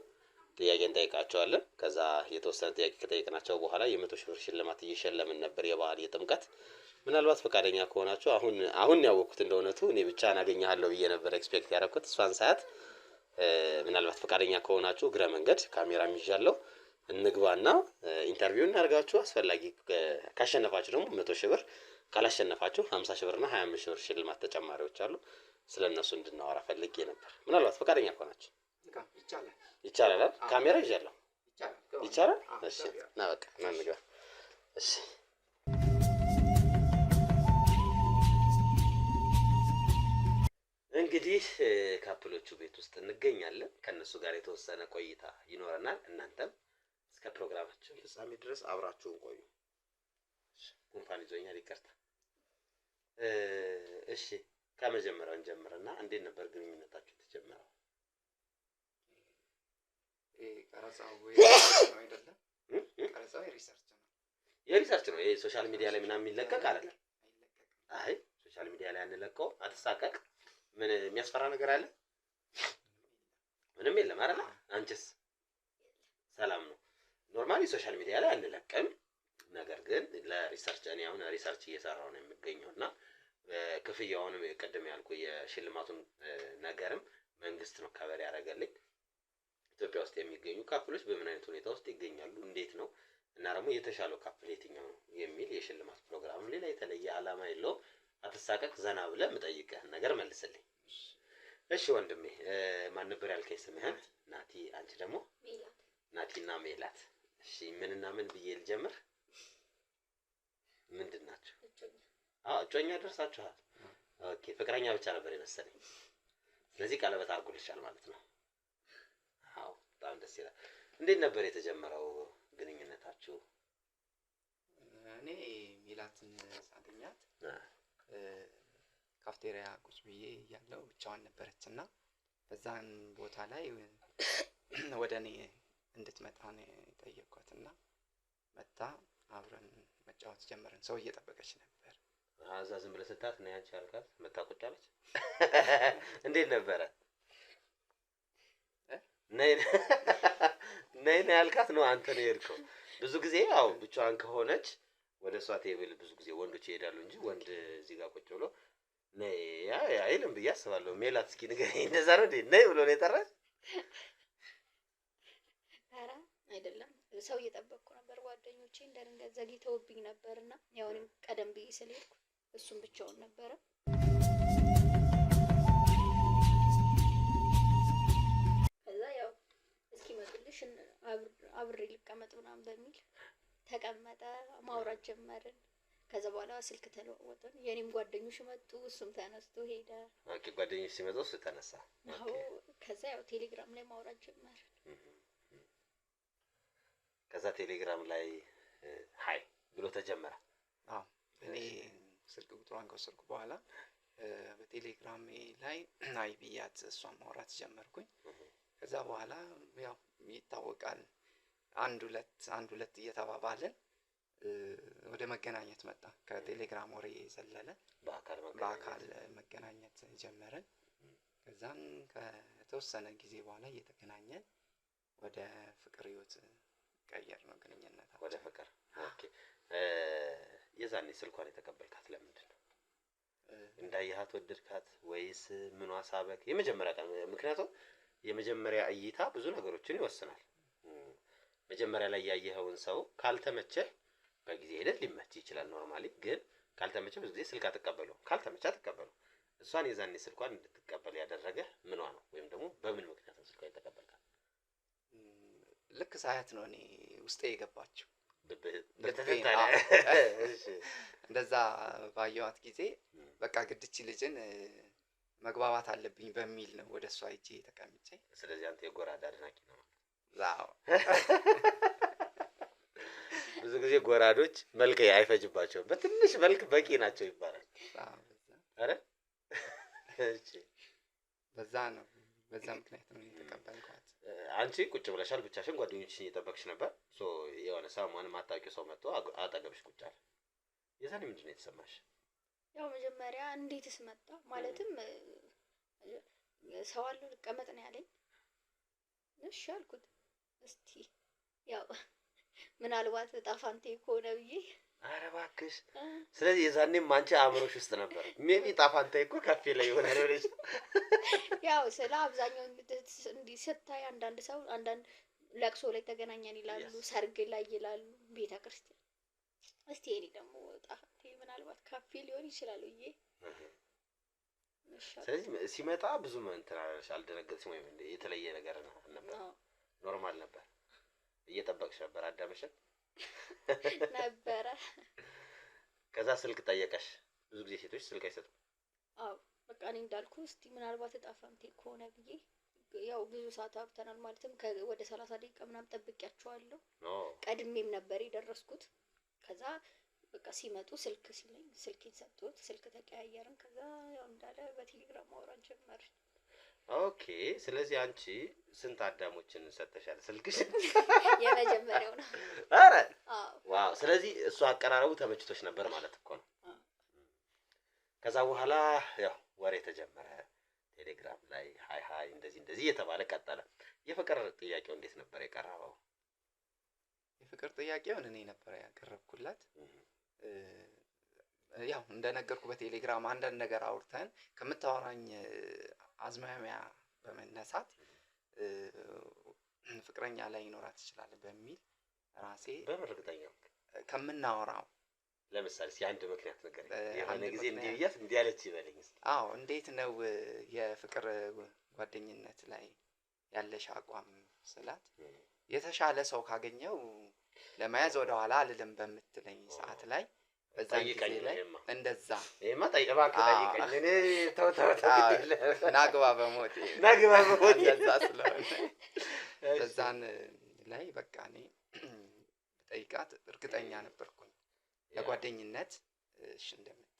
A: ጥያቄ እንጠይቃቸዋለን። ከዛ የተወሰነ ጥያቄ ከጠየቅናቸው በኋላ የ100,000 ብር ሽልማት እየሸለምን ነበር። የባህል የጥምቀት ምናልባት ፈቃደኛ ከሆናችሁ አሁን ያወቅኩት እንደሆነቱ እኔ ብቻ እናገኛለሁ ብዬ ነበር ኤክስፔክት ያደረኩት። እሷን ሰዓት ምናልባት ፈቃደኛ ከሆናችሁ እግረ መንገድ ካሜራም ይዣለሁ እንግባና ኢንተርቪው እናርጋችሁ። አስፈላጊ ካሸነፋችሁ ደግሞ 100,000 ብር፣ ካላሸነፋችሁ 50,000 ብርና 25,000 ብር ሽልማት ተጨማሪዎች አሉ። ስለነሱ እንድናወራ ፈልጌ ነበር። ምናልባት ፈቃደኛ ከሆናችሁ ይቻላል። ካሜራ ይዣለሁ። ይቻላል። እሺ ና በቃ ና እንግባ። እሺ እንግዲህ ካፕሎቹ ቤት ውስጥ እንገኛለን። ከነሱ ጋር የተወሰነ ቆይታ ይኖረናል። እናንተም እስከ ፕሮግራማችን ፍጻሜ ድረስ አብራችሁን ቆዩ። ጉንፋን ይዞኛል፣ ይቅርታ። እሺ ከመጀመሪያው እንጀምርና እንዴት ነበር ግንኙነታችሁ የተጀመረው?
B: ቀረጻው አይደለም፣ ቀረጻው
A: የሪሰርች ነው። ይሄ ሶሻል ሚዲያ ላይ ምናምን የሚለቀቅ አይደለም። አይ ሶሻል ሚዲያ ላይ አንለቀው። አትሳቀቅ። ምን የሚያስፈራ ነገር አለ? ምንም የለም አይደል? አንቺስ? ሰላም ነው። ኖርማሊ ሶሻል ሚዲያ ላይ አንለቀም። ነገር ግን ለሪሰርች እኔ አሁን ሪሰርች እየሰራው ነው የሚገኘውና ክፍያውን ቀደም ያልኩ የሽልማቱን ነገርም መንግስት ነው ከበር ያደረገልኝ። ኢትዮጵያ ውስጥ የሚገኙ ካፕሎች በምን አይነት ሁኔታ ውስጥ ይገኛሉ፣ እንዴት ነው እና ደግሞ የተሻለው ካፕል የትኛው ነው የሚል የሽልማት ፕሮግራም ሌላ የተለየ ዓላማ የለውም። አትሳቀቅ፣ ዘና ብለህ የምጠይቅህን ነገር መልስልኝ። እሺ ወንድሜ ማን ነበር ያልከኝ ስምህን? ናቲ። አንቺ ደግሞ ሜላት። ናቲና ሜላት። እሺ ምንና ምን ብዬ ልጀምር? ምንድን ናቸው? እጮኛ ደርሳችኋል። ኦኬ ፍቅረኛ ብቻ ነበር የመሰለኝ። ስለዚህ ቀለበት አድርጎልሻል ማለት ነው። አዎ በጣም ደስ ይላል። እንዴት ነበር የተጀመረው ግንኙነታችሁ?
B: እኔ ሜላትን ሳገኛት ካፍቴሪያ ቁጭ ብዬ እያለሁ ብቻዋን ነበረችና በዛን ቦታ ላይ ወደ እኔ እንድትመጣ ነው የጠየኳትና መጣ። አብረን መጫወት ጀመርን። ሰው እየጠበቀች ነበር።
A: እዛ ዝም ብለህ ስታት ነው ያንቺ አልካት መጣ ቁጭ አለች። እንዴት ነበረ? ነይ ያልካት ነው አንተ ነው የሄድከው? ብዙ ጊዜ ያው ብቻዋን ከሆነች ወደ እሷ ቴብል ብዙ ጊዜ ወንዶች ይሄዳሉ እንጂ ወንድ እዚህ ጋር ቁጭ ብሎ ነይ አይልም ብዬ አስባለሁ። ሜላት እስኪ ንገረኝ፣ እንደዛ ነው እንዴ? ነይ ብሎ ነው የጠራሽ?
C: ኧረ አይደለም፣ ሰው እየጠበቅኩ ነበር። ጓደኞቼ እንደድንገት ዘግይተውብኝ ነበርና ያው እኔም ቀደም ብዬ ስለሄድኩ እሱም ብቻውን ነበረ። ከዛ ያው እስኪመጡልሽ አብሬ ልቀመጥ ምናምን በሚል ተቀመጠ። ማውራት ጀመርን። ከዛ በኋላ ስልክ ተለዋወጥን። የኔም ጓደኞች መጡ፣ እሱም ተነስቶ ሄደ።
A: ኦኬ ጓደኞች ሲመጡ እሱ ተነሳ።
C: አዎ ከዛ ያው ቴሌግራም ላይ ማውራት ጀመርን።
A: ከዛ ቴሌግራም ላይ ሃይ ብሎ ተጀመረ።
B: አዎ እኔ ስልክ ቁጥሯን ከወሰድኩ በኋላ በቴሌግራም ላይ አይ ብያት እሷን ማውራት ጀመርኩኝ። ከዛ በኋላ ያው ይታወቃል አንድ ሁለት እየተባባልን ወደ መገናኘት መጣ። ከቴሌግራም ወሬ የዘለለ በአካል መገናኘት ጀመርን። ከዛም ከተወሰነ ጊዜ በኋላ እየተገናኘን ወደ ፍቅር ህይወት ቀየር ነው ግንኙነታችን።
A: ወደ ፍቅር። ኦኬ። የዛኔ ስልኳን የተቀበልካት ለምንድን ነው? እንዳየሃት ወደድካት ወይስ ምኗ ሳበክ? የመጀመሪያ ቀን፣ ምክንያቱም የመጀመሪያ እይታ ብዙ ነገሮችን ይወስናል። መጀመሪያ ላይ ያየኸውን ሰው ካልተመቸህ በጊዜ ሂደት ሊመችህ ይችላል ኖርማሊ። ግን ካልተመቸህ ብዙ ጊዜ ስልክ አትቀበለው፣ ካልተመቸህ አትቀበለው። እሷን የዛኔ ስልኳን እንድትቀበል ያደረገ ምኗ ነው? ወይም ደግሞ በምን ምክንያት ነው ስልኳን የተቀበልካት?
B: ልክ ሳያት ነው እኔ ውስጤ የገባችው። እንደዛ ባየዋት ጊዜ በቃ ግድቺ ልጅን መግባባት አለብኝ በሚል ነው ወደ እሷ ሂጄ ተቀምጬ።
A: ስለዚህ አንተ የጎራዳ አድናቂ ነው?
B: አዎ።
A: ብዙ ጊዜ ጎራዶች መልክ አይፈጅባቸውም፣ በትንሽ መልክ በቂ ናቸው ይባላል። አረ እሺ፣ በዛ
B: ምክንያት ነው የተቀበልኳት።
A: አንቺ ቁጭ ብለሻል ብቻሽን፣ ጓደኞችሽን እየጠበቅሽ ነበር። የሆነ ሰሞኑን ማታውቂው ሰው መጥቶ አጠገብሽ ቁጭ አለ። የዛኔ ምንድን ነው የተሰማሽ?
D: ያው መጀመሪያ እንዴትስ መጣ ማለትም ሰው አለው ልቀመጥ ነው ያለኝ። እሺ አልኩት። እስቲ ያው ምናልባት ጣፋንቴ ከሆነ ብዬ።
A: ኧረ እባክሽ። ስለዚህ የዛኔም አንቺ አእምሮሽ ውስጥ ነበር ሜቢ ጣፋንቴ እኮ ካፌ ላይ ይሆናል ብለሽ።
D: ያው ስለ አብዛኛው እንዲህ ስታይ አንዳንድ ሰው አንዳንድ ለቅሶ ላይ ተገናኘን ይላሉ፣ ሰርግ ላይ ይላሉ፣ ቤተ ክርስቲያን። እስቲ እኔ ደግሞ ጣፋንቴ ምናልባት ካፌ ሊሆን ይችላል ብዬ።
A: ስለዚህ ሲመጣ ብዙ እንትን አልደነገጥሽም ወይም የተለየ ነገር ነበር? ኖርማል ነበር? እየጠበቅሽ ነበር አዳመሽን?
D: ነበረ።
A: ከዛ ስልክ ጠየቀሽ? ብዙ ጊዜ ሴቶች ስልክ አይሰጡም።
D: አዎ በቃ እኔ እንዳልኩ እስቲ ምናልባት ጣፋንቴ ከሆነ ብዬ ያው ብዙ ሰዓት አብተናል። ማለትም ወደ 30 ደቂቃ ምናምን ጠብቂያቸዋለሁ። ቀድሜም ነበር የደረስኩት። ከዛ በቃ ሲመጡ ስልክ ሲለኝ ስልኬን ሰጥቶት ስልክ ተቀያየርን። ከዛ ያው እንዳለ በቴሌግራም ማውራት ጀመርን።
A: ኦኬ። ስለዚህ አንቺ ስንት አዳሞችን ሰጠሻል ስልክሽ?
D: የመጀመሪያው ነው።
A: አረ ዋው። ስለዚህ እሱ አቀራረቡ ተመችቶሽ ነበር ማለት እኮ ነው። ከዛ በኋላ ያው ወሬ ተጀመረ ቴሌግራም ላይ ሃይ እንደዚህ እየተባለ ቀጠለ። የፍቅር ጥያቄው እንዴት ነበር የቀረበው?
B: የፍቅር ጥያቄውን እኔ ነበር ያቀረብኩላት። ያው እንደነገርኩ በቴሌግራም አንዳንድ ነገር አውርተን ከምታወራኝ አዝማሚያ በመነሳት ፍቅረኛ ላይ ይኖራት ይችላል በሚል ራሴ
A: በምን እርግጠኛ
B: ከምናወራው
A: ለምሳሌ አንድ ምክንያት ነገር የሆነ ጊዜ እንዲህ ያለች ይበለኝ።
B: አዎ እንዴት ነው የፍቅር ጓደኝነት ላይ ያለሽ አቋም ስላት የተሻለ ሰው ካገኘው ለመያዝ ወደ ኋላ አልልም በምትለኝ ሰዓት ላይ በዛን ጊዜ ላይ እንደዛ
A: ይሄማ ጠይቀኝ እኔ ተው
B: ናግባ በሞቴ እንደዛ ስለሆነ በዛን ላይ በቃ እኔ ጠይቃት እርግጠኛ ነበርኩኝ ለጓደኝነት እሺ እንደምትለኝ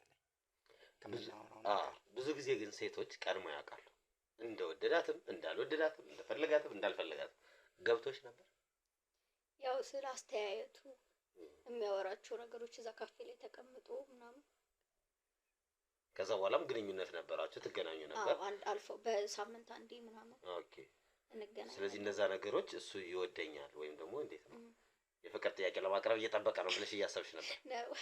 B: ከምናወራው ነገር።
A: ብዙ ጊዜ ግን ሴቶች ቀድሞ ያውቃሉ እንደወደዳትም እንዳልወደዳትም እንደፈለጋትም እንዳልፈለጋትም። ገብቶሽ ነበር?
D: ያው ስለ አስተያየቱ የሚያወራቸው ነገሮች እዛ ካፌ ላይ ተቀምጦ ምናምን።
A: ከዛ በኋላም ግንኙነት ነበራችሁ? ትገናኙ ነበር?
D: አዎ አልፎ በሳምንት አንዴ ምናምን።
A: ኦኬ
D: እንገናኝ።
A: ስለዚህ እነዛ ነገሮች እሱ ይወደኛል ወይም ደግሞ እንዴት ነው የፍቅር ጥያቄ ለማቅረብ እየጠበቀ ነው ብለሽ እያሰብሽ ነበር
D: ነው?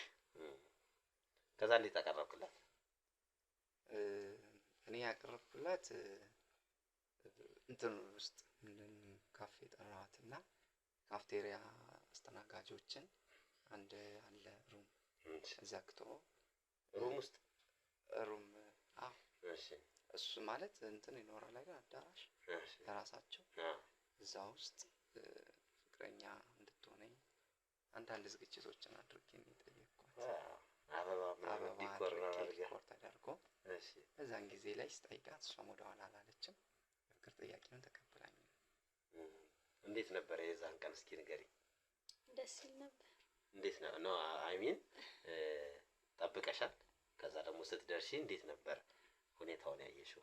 A: ከዛ እንዴት አቀረብክላት?
B: እኔ ያቀረብኩላት እንትን ውስጥ ካፌ ጠራዋትና ካፍቴሪያ አስተናጋጆችን አንድ አለ ሩም ዘግቶ
A: ሩም ውስጥ
B: ሩም እሺ እሱ ማለት እንትን ይኖራል አይደል አዳራሽ ለራሳቸው እዛ ውስጥ ፍቅረኛ እንድትሆነኝ አንዳንድ ዝግጅቶችን አድርጌ ነው የጠየቅኳት። አበባ ዲኮር ተደርጎ በዛን ጊዜ ላይ ስጠይቃት እሷም ወደ ኋላ አላለችም። ፍቅር ጥያቄውን ተቀብላኝ።
A: እንዴት ነበር የዛን ቀን እስኪ ንገሪ።
D: ደስ ይል ነበር።
A: እንዴት ነው ነው አይ ሚን ጠብቀሻል? ከዛ ደግሞ ስትደርሺ እንዴት ነበር ሁኔታውን ያየሽው?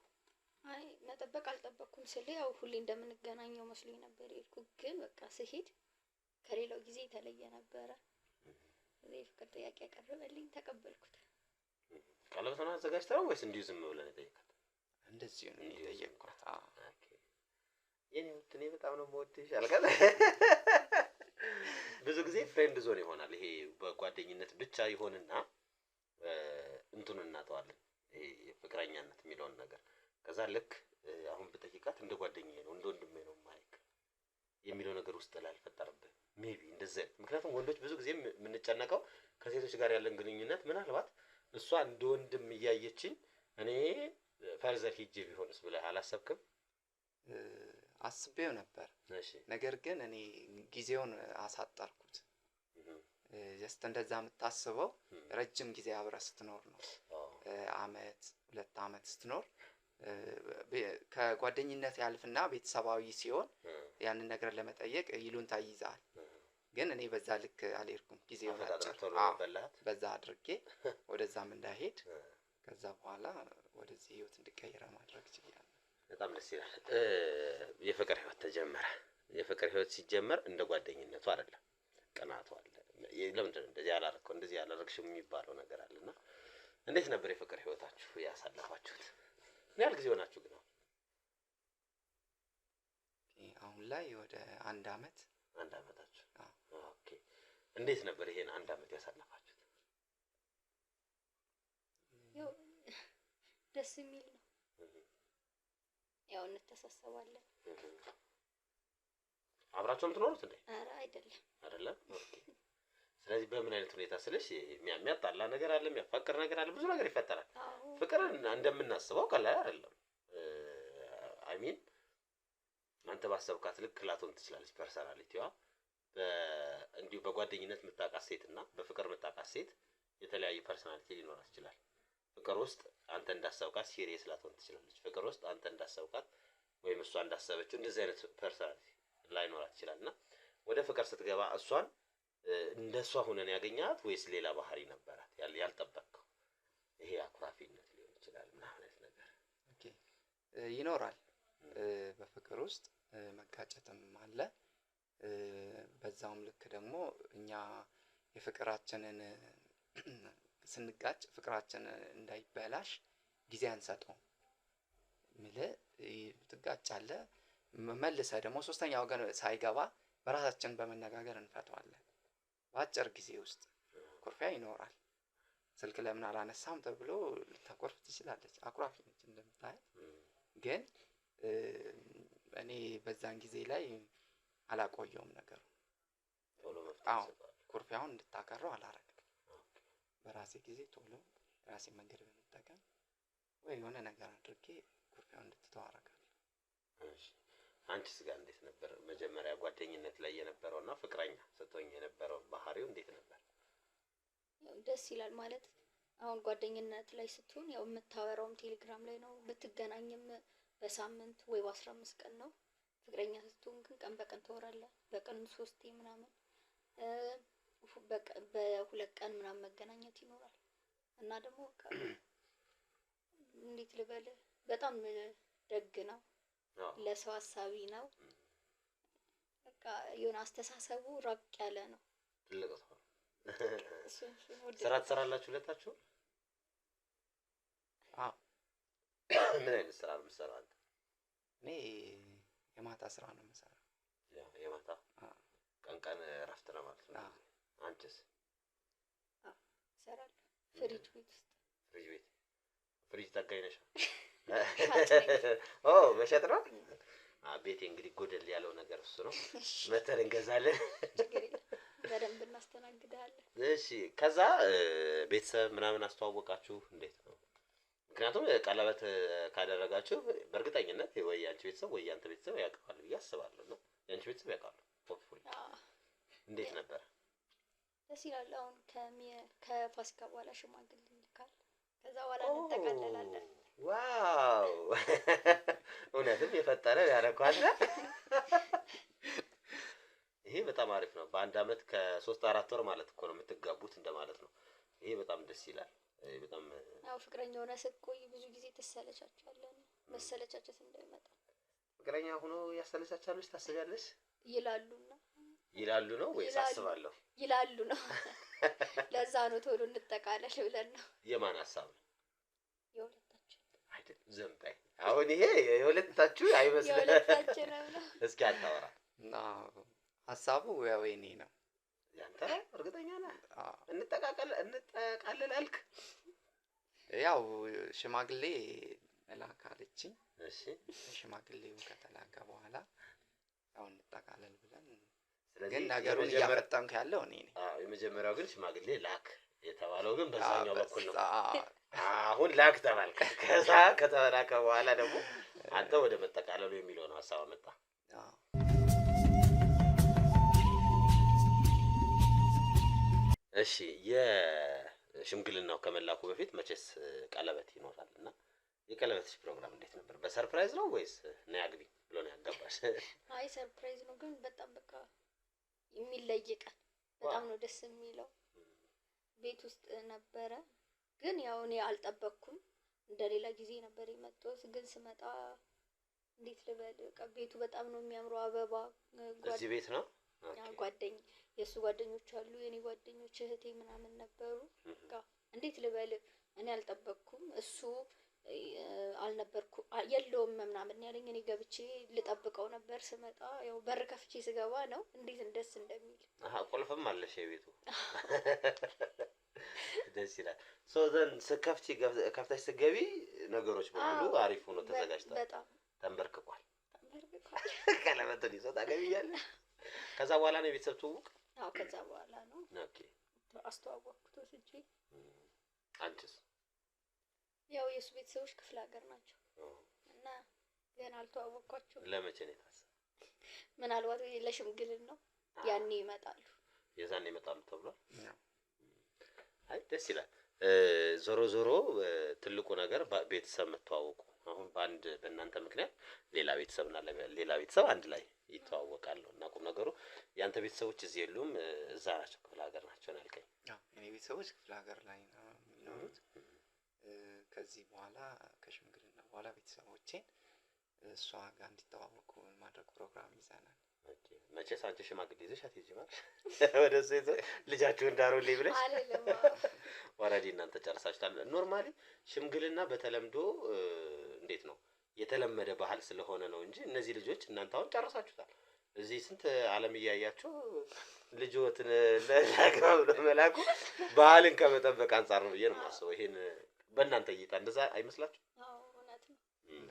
D: አይ መጠበቅ አልጠበቅኩም። ስለ ያው ሁሌ እንደምንገናኘው መስሎኝ ነበር የሄድኩት። ግን በቃ ስሄድ ከሌላው ጊዜ የተለየ ነበረ። የፍቅር ጥያቄ ያቀረበልኝ ተቀበልኩት።
A: ቀለበቱን አዘጋጅተው ወይስ እንዲሁ ዝም ብለን ጠይቀት?
B: እንደዚህ ነው የጠየቅኳት።
A: ኦኬ የኔ እኔ በጣም ነው የምወድሽ አልካት። ብዙ ጊዜ ፍሬንድ ዞን ይሆናል ይሄ በጓደኝነት ብቻ ይሆንና እንቱን እናጠዋለን ይሄ ፍቅረኛነት የሚለውን ነገር። ከዛ ልክ አሁን ብጠይቃት እንደ ጓደኛዬ ነው እንደ ወንድሜ ነው ማይክ የሚለው ነገር ውስጥ ላይ አልፈጠረብህ ሜቢ እንደዚህ። ምክንያቱም ወንዶች ብዙ ጊዜ የምንጨነቀው ከሴቶች ጋር ያለን ግንኙነት ምናልባት እሷ እንደ ወንድም እያየችኝ እኔ ፈርዘር ሂጄ ቢሆንስ ብለህ አላሰብክም?
B: አስቤው ነበር። ነገር ግን እኔ ጊዜውን አሳጠርኩት። ጀስት እንደዛ የምታስበው ረጅም ጊዜ አብረህ ስትኖር ነው። አመት 2 አመት ስትኖር ከጓደኝነት ያልፍና ቤተሰባዊ ሲሆን ያንን ነገር ለመጠየቅ ይሉንታ ይይዛል። ግን እኔ በዛ ልክ አልሄድኩም። ጊዜውን በዛ አድርጌ ወደዛም እንዳይሄድ ከዛ በኋላ ወደዚህ ህይወት እንድቀይር ማድረግ ይችላል።
A: በጣም ደስ ይላል። የፍቅር ህይወት ተጀመረ። የፍቅር ህይወት ሲጀመር እንደ ጓደኝነቱ አይደለም፣ ቅናቱ አለ። ለምንድን ነው እንደዚህ ያላረከው እንደዚህ ያላረክሽው የሚባለው ነገር አለና እንዴት ነበር የፍቅር ህይወታችሁ ያሳለፋችሁት? ምን ያህል ጊዜ ሆናችሁ ግን?
B: አሁን ላይ ወደ 1 አመት።
A: 1 አመታችሁ? ኦኬ። እንዴት ነበር ይሄን 1 አመት ያሳለፋችሁት?
D: ያው ደስ የሚል ነው። ያው እንተሳሰባለን።
A: አብራችሁ የምትኖሩት እንዴ?
D: ኧረ አይደለም።
A: አይደለም? ኦኬ። ስለዚህ በምን አይነት ሁኔታ ስለሽ የሚያጣላ ነገር አለ፣ የሚያፋቅር ነገር አለ፣ ብዙ ነገር ይፈጠራል። ፍቅር እንደምናስበው ቀላል አይደለም። አይ ሚን አንተ ባሰብካት ልክ ላትሆን ትችላለች ፐርሰናሊቲዋ። እንዲሁ በጓደኝነት የምታውቃት ሴትና በፍቅር የምታውቃት ሴት የተለያየ ፐርሰናሊቲ ሊኖራት ይችላል። ፍቅር ውስጥ አንተ እንዳሰብካት ሲሪየስ ላትሆን ትችላለች። ፍቅር ውስጥ አንተ እንዳሰብካት ወይም እሷ እንዳሰበችው እንደዚህ አይነት ፐርሰናሊቲ ላይኖራት ይችላልና ወደ ፍቅር ስትገባ እሷን እንደሷ ሆነን ያገኛት ወይስ ሌላ ባህሪ ነበራት ያልጠበቅከው? ይሄ አኩራፊነት ሊሆን ይችላል ምናምን አይነት ነገር።
B: ኦኬ ይኖራል። በፍቅር ውስጥ መጋጨትም አለ። በዛውም ልክ ደግሞ እኛ የፍቅራችንን ስንጋጭ ፍቅራችን እንዳይበላሽ ጊዜ አንሰጠውም። ምልህ ትጋጫለህ፣ መልሰህ ደግሞ ሶስተኛ ወገን ሳይገባ በራሳችን በመነጋገር እንፈታዋለን። በአጭር ጊዜ ውስጥ ኩርፊያ ይኖራል። ስልክ ለምን አላነሳም ተብሎ ልታኮርፍ ትችላለች። አኩራፊ ነች እንደምታያት። ግን እኔ በዛን ጊዜ ላይ አላቆየውም ነገሩ። አዎ ኩርፊያውን እንድታቀረው አላረግም። በራሴ ጊዜ ቶሎ ራሴ መንገድ በመጠቀም ወይ የሆነ ነገር አድርጌ ኩርፊያውን እንድትተው አደርጋለሁ።
A: እሺ አንቺስ ጋር እንዴት ነበር መጀመሪያ ጓደኝነት ላይ የነበረውና ፍቅረኛ ስትሆኝ የነበረው ባህሪው እንዴት ነበር?
D: ደስ ይላል ማለት አሁን ጓደኝነት ላይ ስትሆን ያው የምታወራውም ቴሌግራም ላይ ነው። ብትገናኝም በሳምንት ወይ በ15 ቀን ነው። ፍቅረኛ ስትሆን ግን ቀን በቀን ታወራለህ። በቀን 3 ምናምን በ2 ቀን ምናምን መገናኘት ይኖራል። እና ደግሞ እንዴት ልበል በጣም ደግ ነው። ለሰው አሳቢ ነው። በቃ የሆነ አስተሳሰቡ ራቅ ያለ ነው።
A: ትልቅ ሰው ስራ ትሰራላችሁ ሁለታችሁ?
B: አዎ።
A: ምን አይነት ስራ ነው የምትሰራው አንተ?
B: እኔ የማታ ስራ ነው የምሰራው።
A: የማታ? ቀን እረፍት ነው ማለት ነው። አንቺስ?
D: እሰራለሁ ፍሪጅ ቤት ውስጥ።
A: ፍሪጅ ጠጋኝ ነሽ? መሸጥ ነው? ቤቴ እንግዲህ ጎደል ያለው ነገር እሱ ነው። መተን እንገዛለን።
D: በደንብ እናስተናግዳለን።
A: እሺ ከዛ ቤተሰብ ምናምን አስተዋወቃችሁ እንዴት ነው? ምክንያቱም ቀለበት ካደረጋችሁ በእርግጠኝነት ወይ ያንቺ ቤተሰብ ወይ ያንተ ቤተሰብ ያውቃሉ ብዬ አስባለሁ። ነው ያንቺ ቤተሰብ ያውቃሉ? ሆፕፉሊ እንዴት ነበር?
D: ደስ ይላል። አሁን ከፋሲካ በኋላ ሽማግሌ ይልካል። ከዛ በኋላ እንጠቃለላለን።
A: ዋው እውነትም የፈጠረ ያረኳል። ይሄ በጣም አሪፍ ነው። በ1 አመት ከ3-4 ወር ማለት እኮ ነው የምትጋቡት እንደማለት ነው። ይሄ በጣም ደስ ይላል። በጣም
D: ያው ፍቅረኛ ሆነ ስትቆይ ብዙ ጊዜ ትሰለቻቻለህ። መሰለቻቸት እንዳይመጣ
A: ፍቅረኛ ሆኖ ያሰለቻቻለሽ ታስቢያለሽ?
D: ይላሉና
A: ይላሉ ነው ወይስ አስባለሁ?
D: ይላሉ ነው። ለዛ ነው ቶሎ እንጠቃለል ብለን ነው።
A: የማን ሀሳብ ነው?
D: የሁለታችን
A: አይደል? ዝም በይ አሁን ይሄ የሁለታችሁ አይመስልም?
D: የሁለታችን ነው።
A: እስኪ አታወራ።
B: ሀሳቡ ያው የኔ ነው።
A: ያንተ እርግጠኛ ነህ? እንጠቃለል አልክ?
B: ያው ሽማግሌ ላክ አለችኝ።
A: እሺ
B: ሽማግሌው ከተላከ በኋላ ያው እንጠቃለል ብለን፣
A: ስለዚህ
B: ግን ነገሩን እያፈጠንኩ ያለው እኔ ነኝ።
A: የመጀመሪያው ግን ሽማግሌ ላክ የተባለው ግን በዛኛው በኩል ነው። አሁን ላክ ተባልክ። ከዛ ከተላከ በኋላ ደግሞ አንተ ወደ መጠቃለሉ የሚለውን ሀሳብ አመጣ። እሺ የሽምግልናው ከመላኩ በፊት መቼስ ቀለበት ይኖራል እና የቀለበትሽ ፕሮግራም እንዴት ነበር? በሰርፕራይዝ ነው ወይስ ነይ አግቢ ብሎ ነው ያገባሽ?
D: አይ ሰርፕራይዝ ነው፣ ግን በጣም በቃ የሚለይ ቀን በጣም ነው ደስ የሚለው። ቤት ውስጥ ነበረ፣ ግን ያው እኔ አልጠበቅኩም። እንደሌላ ጊዜ ነበር የመጣሁት፣ ግን ስመጣ እንዴት ልበል፣ በቃ ቤቱ በጣም ነው የሚያምረው። አበባ
A: እዚህ ቤት ነው
D: የእሱ ጓደኞች አሉ፣ የኔ ጓደኞች እህቴ ምናምን ነበሩ። በቃ እንዴት ልበል፣ እኔ አልጠበቅኩም። እሱ አልነበርኩ የለውም ምናምን ያለኝ፣ እኔ ገብቼ ልጠብቀው ነበር። ስመጣ ያው በር ከፍቼ ስገባ ነው እንዴት ደስ እንደሚል።
A: ቁልፍም አለሽ የቤቱ? ደስ ይላል። ሶዘን ስከፍቺ ከፍተሽ ስገቢ ነገሮች በሙሉ አሪፍ ሆኖ ተዘጋጅቷል።
D: በጣም
A: ተንበርክኳል። ቀለበቱን ይዞ ታገቢያለሽ። ከዛ በኋላ ነው የቤተሰብ ትውውቅ?
D: አዎ ከዛ በኋላ ነው።
A: ኦኬ
D: አስተዋወቅኩት ወስጄ።
A: አንቺስ?
D: ያው የሱ ቤተሰቦች ክፍለ ሀገር ናቸው እና ገና አልተዋወቅኳቸውም።
A: ለመቼ ነው የታሰበው?
D: ምናልባት ለሽምግልን ነው ያኔ ይመጣሉ።
A: የዛኔ ይመጣሉ ተብሏል። አይ ደስ ይላል። ዞሮ ዞሮ ትልቁ ነገር ቤተሰብ መተዋወቁ። አሁን በእናንተ ምክንያት ሌላ ቤተሰብና ሌላ ቤተሰብ አንድ ላይ ይተዋወቃሉ እና ቁም ነገሩ ያንተ ቤተሰቦች እዚህ የሉም፣ እዛ ናቸው፣ ክፍለ ሀገር ናቸው ያልከኝ።
B: የኔ ቤተሰቦች ክፍለ ሀገር ላይ ነው የሚኖሩት። ከዚህ በኋላ ከሽምግልና በኋላ ቤተሰቦቼን እሷ ጋር እንዲተዋወቁ ማድረግ ፕሮግራም ይዘናል።
A: መቼስ አንቺ ሽማግሌ ይዘሽ አትሄጂም አይደል? ወደ እሱ ልጃችሁን ዳሩልኝ ብለሽ ወራዲ እናንተ ጨርሳችኋል። ኖርማሊ ሽምግልና በተለምዶ እንዴት ነው የተለመደ ባህል ስለሆነ ነው እንጂ እነዚህ ልጆች እናንተ አሁን ጨርሳችሁታል። እዚህ ስንት ዓለም እያያችሁ ልጆትን ለላግባ ብሎ መላኩ ባህልን ከመጠበቅ አንጻር ነው ብዬ ነው የማስበው። ይሄን በእናንተ እይታ እንደዛ አይመስላችሁ?
D: አዎ እውነት ነው።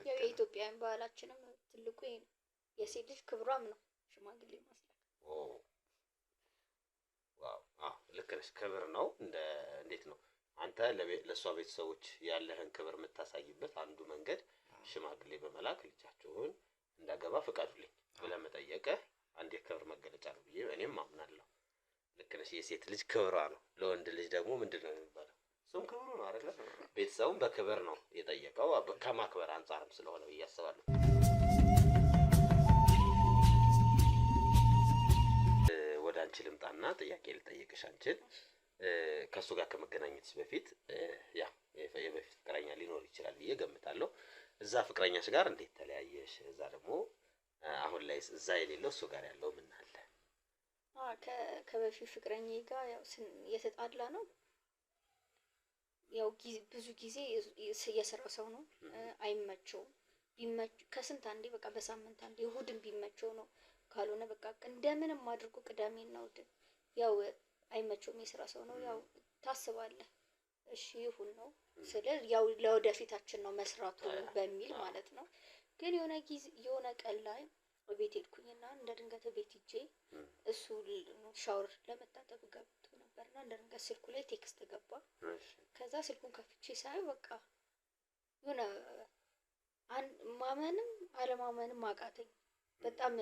D: ያው የኢትዮጵያን ባህላችንም ትልቁ ይሄ ነው። የሴት ልጅ ክብሯም ነው ሽማግሌ ማስላክ።
A: ዋው ልክ ነሽ። ክብር ነው። እንዴት ነው አንተ ለእሷ ቤተሰቦች ያለህን ክብር የምታሳይበት አንዱ መንገድ ሽማግሌ በመላክ ልጃችሁን እንዳገባ ፍቃዱልኝ ብለህ መጠየቅህ አንድ የክብር መገለጫ ነው ብዬ እኔም አምናለሁ። ልክ ነሽ። የሴት ልጅ ክብሯ ነው። ለወንድ ልጅ ደግሞ ምንድን ነው የሚባለው? እሱም ክብሩ ነው አይደለ? ቤተሰቡም በክብር ነው የጠየቀው፣ ከማክበር አንጻርም ስለሆነ ብዬ አስባለሁ። ወደ አንቺ ልምጣና ጥያቄ ልጠይቅሽ። አንቺን ከእሱ ጋር ከመገናኘትሽ በፊት የበፊት ፍቅረኛ ሊኖር ይችላል ብዬ ገምታለሁ። እዛ ፍቅረኛሽ ጋር እንዴት ተለያየሽ? እዛ ደግሞ አሁን ላይ እዛ የሌለው እሱ ጋር ያለው ምን አለ?
D: ከበፊት ፍቅረኛዬ ጋር ያው የተጣላ ነው። ያው ብዙ ጊዜ የስራ ሰው ነው፣ አይመቸውም። ከስንት አንዴ በቃ በሳምንት አንዴ እሁድን ቢመቸው ነው፣ ካልሆነ በቃ እንደምንም አድርጎ ቅዳሜና እሁድን ያው አይመቸውም። የስራ ሰው ነው። ያው ታስባለህ፣ እሺ ይሁን ነው ስለ ያው ለወደፊታችን ነው መስራቱ በሚል ማለት ነው። ግን የሆነ ቀን ላይ ቤት ሄድኩኝና እንደ ድንገት ቤት ሂጄ እሱ ሻወር ለመታጠብ ገብቶ ነበርና እንደ ድንገት ስልኩ ላይ ቴክስት ገባ። ከዛ ስልኩን ከፍቼ ሳይ በቃ የሆነ ማመንም አለማመንም አቃተኝ። በጣም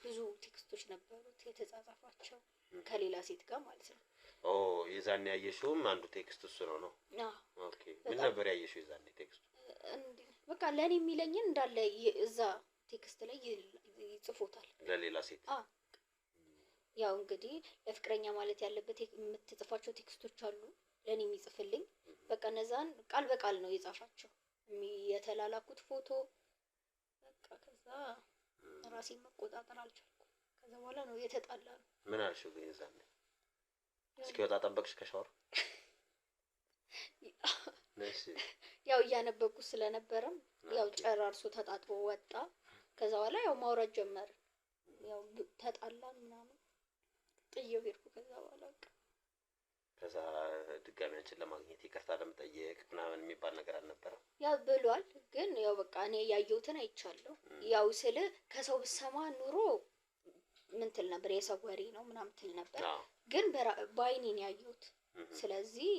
D: ብዙ ቴክስቶች ነበሩት የተጻጻፋቸው ከሌላ ሴት ጋር ማለት ነው።
A: የዛኔ ያየሽውም አንዱ ቴክስት እሱ ነው? ኦኬ። ምን ነበር ያየሽው የዛኔ ቴክስቱ?
D: በቃ ለኔ የሚለኝን እንዳለ እዛ ቴክስት ላይ ይጽፎታል ለሌላ ሴት። ያው እንግዲህ ለፍቅረኛ ማለት ያለበት የምትጽፋቸው ቴክስቶች አሉ፣ ለኔ የሚጽፍልኝ በቃ እነዛን ቃል በቃል ነው የጻፋቸው የተላላኩት ፎቶ። በቃ ከዛ ራሴን መቆጣጠር አልቻልኩም። ከዛ በኋላ ነው የተጣላ ነው።
A: ምን አልሽው ግን የዛኔ? እስኪወጣ ጠበቅሽ ከሻወር? ነሽ
D: ያው እያነበብኩ ስለነበረም ያው ጨራርሶ ተጣጥቦ ወጣ። ከዛ በኋላ ያው ማውራት ጀመር። ያው ተጣላን ምናምን ጥዬው ሄድኩ። ከዛ በኋላ በቃ
A: ከዛ ድጋሚ አንቺን ለማግኘት ይቅርታ ለመጠየቅ ምናምን የሚባል ነገር አልነበረም?
D: ያው ብሏል፣ ግን ያው በቃ እኔ ያየሁትን አይቻለሁ። ያው ስለ ከሰው ብሰማ ኑሮ ምን ትል ነበር፣ የሰው ወሬ ነው ምናምን ትል ነበር። ግን በአይኔ ነው ያየሁት። ስለዚህ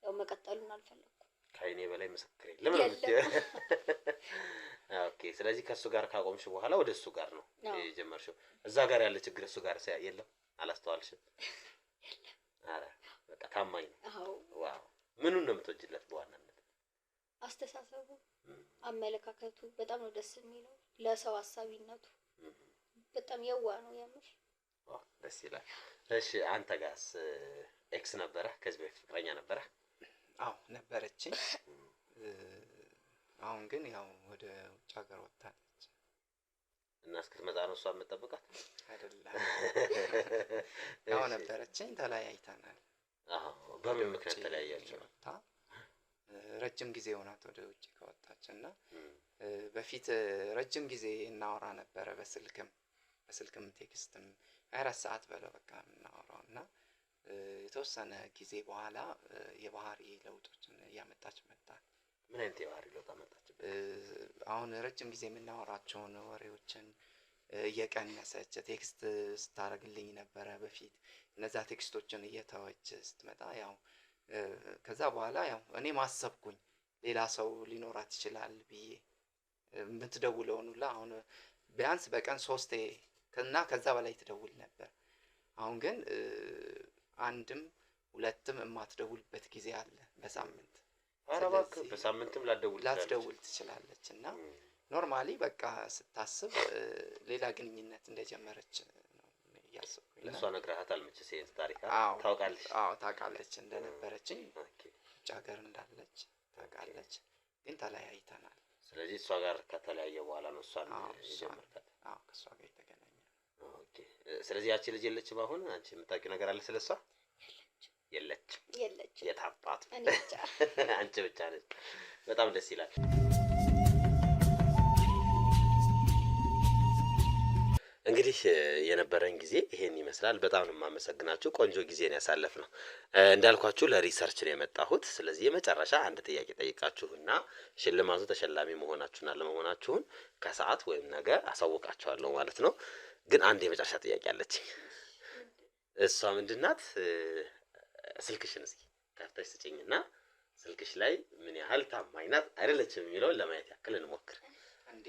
D: ያው መቀጠሉን አልፈለኩም።
A: ከአይኔ በላይ ምስክር የለም ነው የምትይው? ኦኬ። ስለዚህ ከእሱ ጋር ካቆምሽ በኋላ ወደ እሱ ጋር ነው የጀመርሽው። እዛ ጋር ያለ ችግር እሱ ጋር የለም? አላስተዋልሽም? አረ በቃ ታማኝ ነው።
D: አዎ።
A: ዋው። ምኑን ነው የምትወጂለት በዋናነት?
D: አስተሳሰቡ፣ አመለካከቱ በጣም ነው ደስ የሚለው። ለሰው አሳቢነቱ በጣም የዋህ ነው የምር።
A: ዋው ደስ ይላል። እሺ አንተ ጋርስ ኤክስ ነበረ? ከዚህ በፊት ፍቅረኛ ነበረ?
B: አዎ ነበረችኝ። አሁን ግን ያው ወደ ውጭ ሀገር ወጣለች።
A: እና እስክትመጣ ነው እሷ የምትጠብቃት?
B: አይደለም። ያው ነበረችኝ፣ ተለያይተናል።
A: አዎ። በምን ምክንያት ተለያያችሁ?
B: ረጅም ጊዜ ሆናት ወደ ውጭ ከወጣች እና በፊት ረጅም ጊዜ እናወራ ነበረ፣ በስልክም ቴክስትም 24 ሰዓት በለው በቃ እናወራው እና የተወሰነ ጊዜ በኋላ የባህሪ ለውጦችን እያመጣች መጣ።
A: ምን አይነት የባህሪ ለውጥ አመጣች?
B: አሁን ረጅም ጊዜ የምናወራቸውን ወሬዎችን እየቀነሰች ቴክስት ስታደርግልኝ ነበረ በፊት። እነዛ ቴክስቶችን እየተወች ስትመጣ ያው ከዛ በኋላ ያው እኔ ማሰብኩኝ ሌላ ሰው ሊኖራት ይችላል ብዬ የምትደውለውን ሁላ አሁን ቢያንስ በቀን 3 እና ከዛ በላይ ትደውል ነበር። አሁን ግን አንድም ሁለትም የማትደውልበት ጊዜ አለ በሳምንት።
A: ኧረ እባክህ በሳምንትም ላትደውል
B: ትችላለች እና ኖርማሊ በቃ ስታስብ ሌላ ግንኙነት እንደጀመረች ነው እያሰብኩኝ።
A: ለሷ ነግረሃታል መቼስ ይሄን ታሪክ ታውቃለች?
B: አዎ ታውቃለች እንደነበረችኝ፣ ውጭ ሀገር እንዳለች ታውቃለች። ግን ተለያይተናል።
A: ስለዚህ እሷ ጋር ከተለያየ በኋላ ነው እሷን የጀመርካት?
B: አዎ ከእሷ ጋር የተገናኘ።
A: ኦኬ። ስለዚህ ያቺ ልጅ የለችም አሁን? አንቺ የምታውቂው ነገር አለ ስለሷ? የለችም። የት አባቱ አንቺ ብቻ ነች። በጣም ደስ ይላል። እንግዲህ የነበረን ጊዜ ይሄን ይመስላል። በጣም ነው የማመሰግናችሁ። ቆንጆ ጊዜን ያሳለፍነው። እንዳልኳችሁ ለሪሰርች ነው የመጣሁት። ስለዚህ የመጨረሻ አንድ ጥያቄ ጠይቃችሁና ሽልማቱ ተሸላሚ መሆናችሁና ለመሆናችሁን ከሰዓት ወይም ነገ አሳውቃችኋለሁ ማለት ነው። ግን አንድ የመጨረሻ ጥያቄ አለችኝ። እሷ ምንድናት? ስልክሽን እስኪ ከፍተሽ ስጪኝና ስልክሽ ላይ ምን ያህል ታማኝ ናት አይደለችም የሚለውን ለማየት ያክል እንሞክር።
B: እንዴ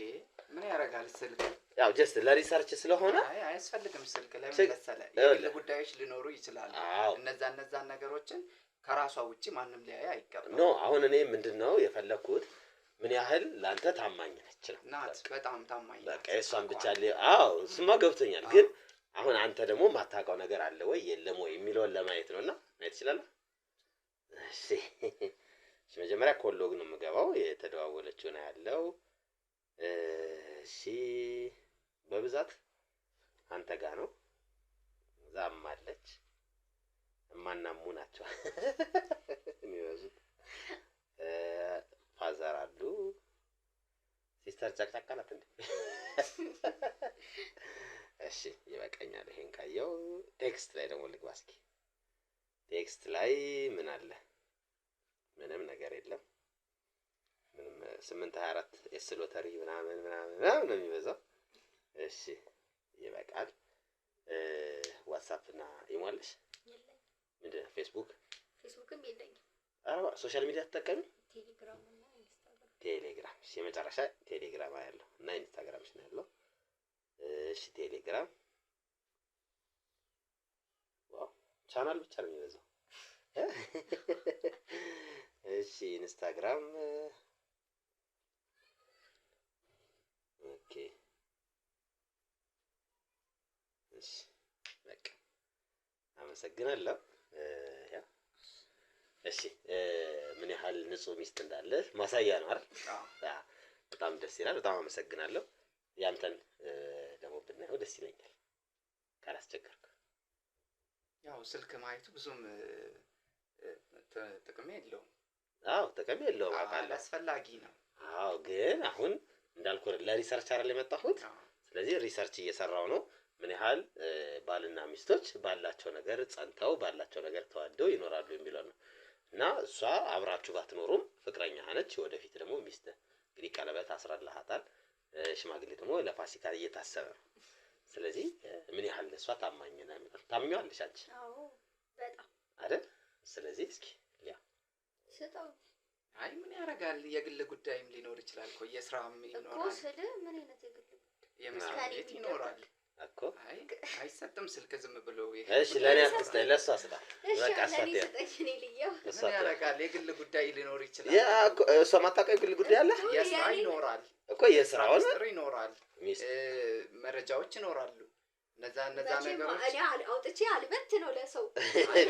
B: ምን ያደርጋል ስልክ?
A: ያው ጀስት ለሪሰርች ስለሆነ
B: አያስፈልግም ስልክ። ለምን መሰለህ? የግል ጉዳዮች ሊኖሩ ይችላሉ። እነዛን ነገሮችን ከራሷ ውጪ ማንም ሊያይ አይገባም።
A: ኖ አሁን እኔ ምንድነው የፈለኩት ምን ያህል ላንተ ታማኝ ነች ነው።
B: በጣም ታማኝ
A: በቃ እሷን ብቻ እሱማ ገብቶኛል። ግን አሁን አንተ ደግሞ ማታውቀው ነገር አለ ወይ የለም ወይ የሚለውን ለማየት ነውና ማየት ይችላል። እሺ መጀመሪያ ኮሎግ ነው የምገባው። የተደዋወለችው ነው ያለው። እሺ በብዛት አንተ ጋር ነው። ዛም አለች እማናሙ ናቸው የሚበዙት። ፋዘር አሉ። ሲስተር ጨቅጨቃ ናት እንዴ? እሺ ይበቃኛል። ይሄን ካየው ቴክስት ላይ ደግሞ ልግባ እስኪ። ቴክስት ላይ ምን አለ? ምንም ነገር የለም። ምንም 824 ኤስ ሎተሪ ምናምን ነው የሚበዛው። እሺ ይበቃል። ዋትስአፕ እና ኢሞ አለሽ?
D: የለኝም።
A: ምንድን ነው
D: ፌስቡክም የለኝም።
A: ሶሻል ሚዲያ ተጠቀሚ?
D: ቴሌግራም እና ኢንስታግራም።
A: ቴሌግራም። እሺ የመጨረሻ ቴሌግራም ያለው እና ኢንስታግራም ነው ያለው። እሺ ቴሌግራም። ዋው ቻናል ብቻ ነው የሚበዛው። እሺ ኢንስታግራም። ኦኬ እሺ በቃ አመሰግናለሁ። እሺ ምን ያህል ንጹህ ሚስት እንዳለ ማሳያ ነው አይደል? በጣም ደስ ይላል። በጣም አመሰግናለሁ። ያንተን ደግሞ ብናየው ደስ ይለኛል ካላስቸገርኩ።
B: ያው ስልክ ማየቱ ብዙም ጥቅም የለውም።
A: አዎ ጥቅም የለውም አውቃለሁ።
B: አስፈላጊ ነው።
A: አዎ ግን አሁን እንዳልኩ ለሪሰርች አይደል የመጣሁት። ስለዚህ ሪሰርች እየሰራው ነው ምን ያህል ባልና ሚስቶች ባላቸው ነገር ጸንተው ባላቸው ነገር ተዋደው ይኖራሉ የሚለው ነው። እና እሷ አብራችሁ ባትኖሩም ፍቅረኛ ነች፣ ወደፊት ደግሞ ሚስት እንግዲህ ቀለበት አስራልሃታል። ሽማግሌ ደግሞ ለፋሲካ እየታሰበ ነው። ስለዚህ ምን ያህል እሷ ታማኝ ነው ታምኛለሽ አንቺ?
D: አዎ በጣም
A: አይደል? ስለዚህ እስኪ ያ
D: ስጠው።
B: አይ ምን ያደርጋል የግል ጉዳይም ሊኖር ይችላል እኮ የስራም ይኖራል
D: እኮ ስለ ምን አይነት የግል
B: የመስሪያ ቤት ይኖራል
A: እኮ።
B: አይ አይሰጥም ስልክ ዝም ብሎ
A: እሺ ለኔ አትስጠኝ ለሷ ስጣ በቃ
D: ለኔ ስጠኝ እኔ ልየው።
B: ምን ያደርጋል የግል ጉዳይ ሊኖር ይችላል።
A: ያ እሷ ማታውቀው የግል ጉዳይ አለ
B: የስራ ይኖራል
A: እኮ የስራውን
B: ይኖራል መረጃዎች ይኖራሉ። እነዛ ነገሮች
D: እኔ አውጥቼ አልበት ነው ለሰው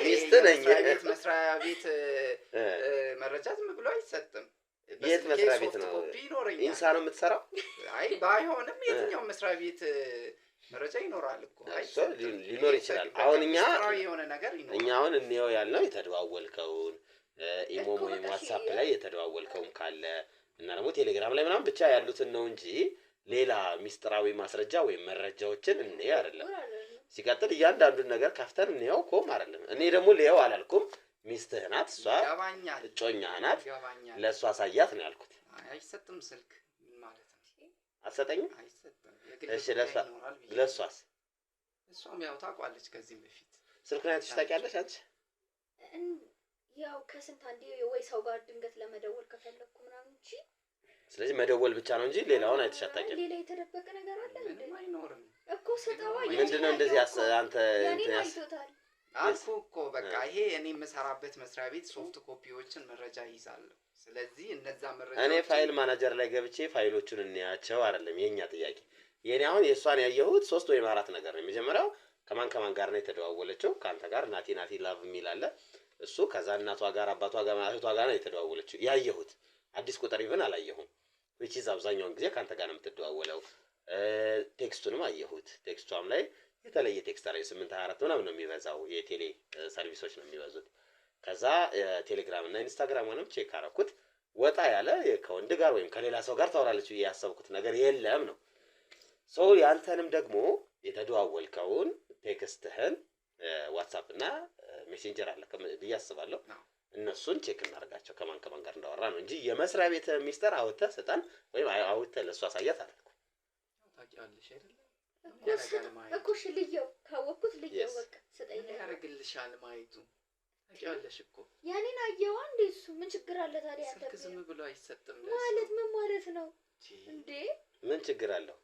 A: ሚስት ነኝ።
B: መስሪያ ቤት መረጃ ዝም ብሎ አይሰጥም።
A: የት መስሪያ ቤት ነው? ኢንሳ ነው የምትሰራው?
B: አይ ባይሆንም የትኛው መስሪያ ቤት መረጃ ይኖራል እኮ
A: ሊኖር ይችላል። አሁን እኛ
B: የሆነ ነገር ይኖራል።
A: እኛ አሁን እንየው ያልነው የተደዋወልከውን ኢሞ ወይም ዋትስአፕ ላይ የተደዋወልከውን ካለ እና ደግሞ ቴሌግራም ላይ ምናምን ብቻ ያሉትን ነው እንጂ ሌላ ሚስጥራዊ ማስረጃ ወይም መረጃዎችን እንየው አይደለም። ሲቀጥል እያንዳንዱን ነገር ከፍተን እንየው እኮም አይደለም። እኔ ደግሞ ልየው አላልኩም። ሚስትህ ናት እሷ እጮኛህ ናት። ለእሷ አሳያት ነው ያልኩት።
B: አይሰጥም ስልክ ማለት ነው።
A: አትሰጠኝም?
B: አይሰጥም።
A: እሺ ለእሷስ?
B: እሷም ያው ታውቋለች ከዚህም በፊት
A: ስልኩን አይተሽ ታውቂያለሽ አንቺ?
D: ያው ከስንት አንዴ ወይ ሰው ጋር ድንገት ለመደወል ከፈለኩ ምናምን እንጂ
A: ስለዚህ መደወል ብቻ ነው እንጂ ሌላውን አይተሽ አታውቂም?
D: ሌላ የተደበቀ ነገር አለ እንዴ?
B: አይኖርም
D: እኮ ስጠዋ
A: ምንድነው እንደዚህ አንተ
D: እንትን ያስቶታል
B: አልኩ እኮ በቃ ይሄ እኔ የምሰራበት መስሪያ ቤት ሶፍት ኮፒዎችን መረጃ ይይዛለሁ። ስለዚህ እነዛ መረጃ
A: እኔ ፋይል ማናጀር ላይ ገብቼ ፋይሎቹን እንያቸው አይደለም የኛ ጥያቄ። የኔ አሁን የእሷን ያየሁት 3 ወይም 4 ነገር ነው። የመጀመሪያው ከማን ጋር ነው የተደዋወለችው? ካንተ ጋር ናቲ ላቭ የሚል አለ እሱ። ከዛ እናቷ ጋር አባቷ ጋር እህቷ ጋር ነው የተደዋወለችው ያየሁት። አዲስ ቁጥር ይብን አላየሁም። which is አብዛኛውን ጊዜ ካንተ ጋር ነው የምትደዋወለው። ቴክስቱንም አየሁት። ቴክስቷም ላይ የተለየ ቴክስት አለ 824 ምናምን ነው የሚበዛው። የቴሌ ሰርቪሶች ነው የሚበዙት። ከዛ ቴሌግራም እና ኢንስታግራም ሆነም ቼክ አደረኩት። ወጣ ያለ ከወንድ ጋር ወይም ከሌላ ሰው ጋር ታወራለች ያሰብኩት ነገር የለም ነው። ሶ ያንተንም ደግሞ የተደዋወልከውን ቴክስትህን ዋትስአፕ እና ሜሴንጀር አለ ብዬ አስባለሁ። እነሱን ቼክ እናደርጋቸው ከማን ጋር እንዳወራ ነው እንጂ የመስሪያ ቤት ሚስጥር አውጥተህ ስጠን ወይም አውጥተህ ለእሱ አሳያት አላልኩም።
B: ታውቂያለሽ አይደል?
D: እኮ ልየው ካወቅኩት ልየው በቃ ስጠኝ
B: ያደርግልሻል ማየቱ። ታውቂያለሽ እኮ
D: ያኔን አየዋ እንዴ? እሱ ምን ችግር አለ ታዲያ?
B: ስልክ ዝም ብሎ አይሰጥም
D: ማለት ምን ማለት ነው እንዴ?
A: ምን ችግር አለው?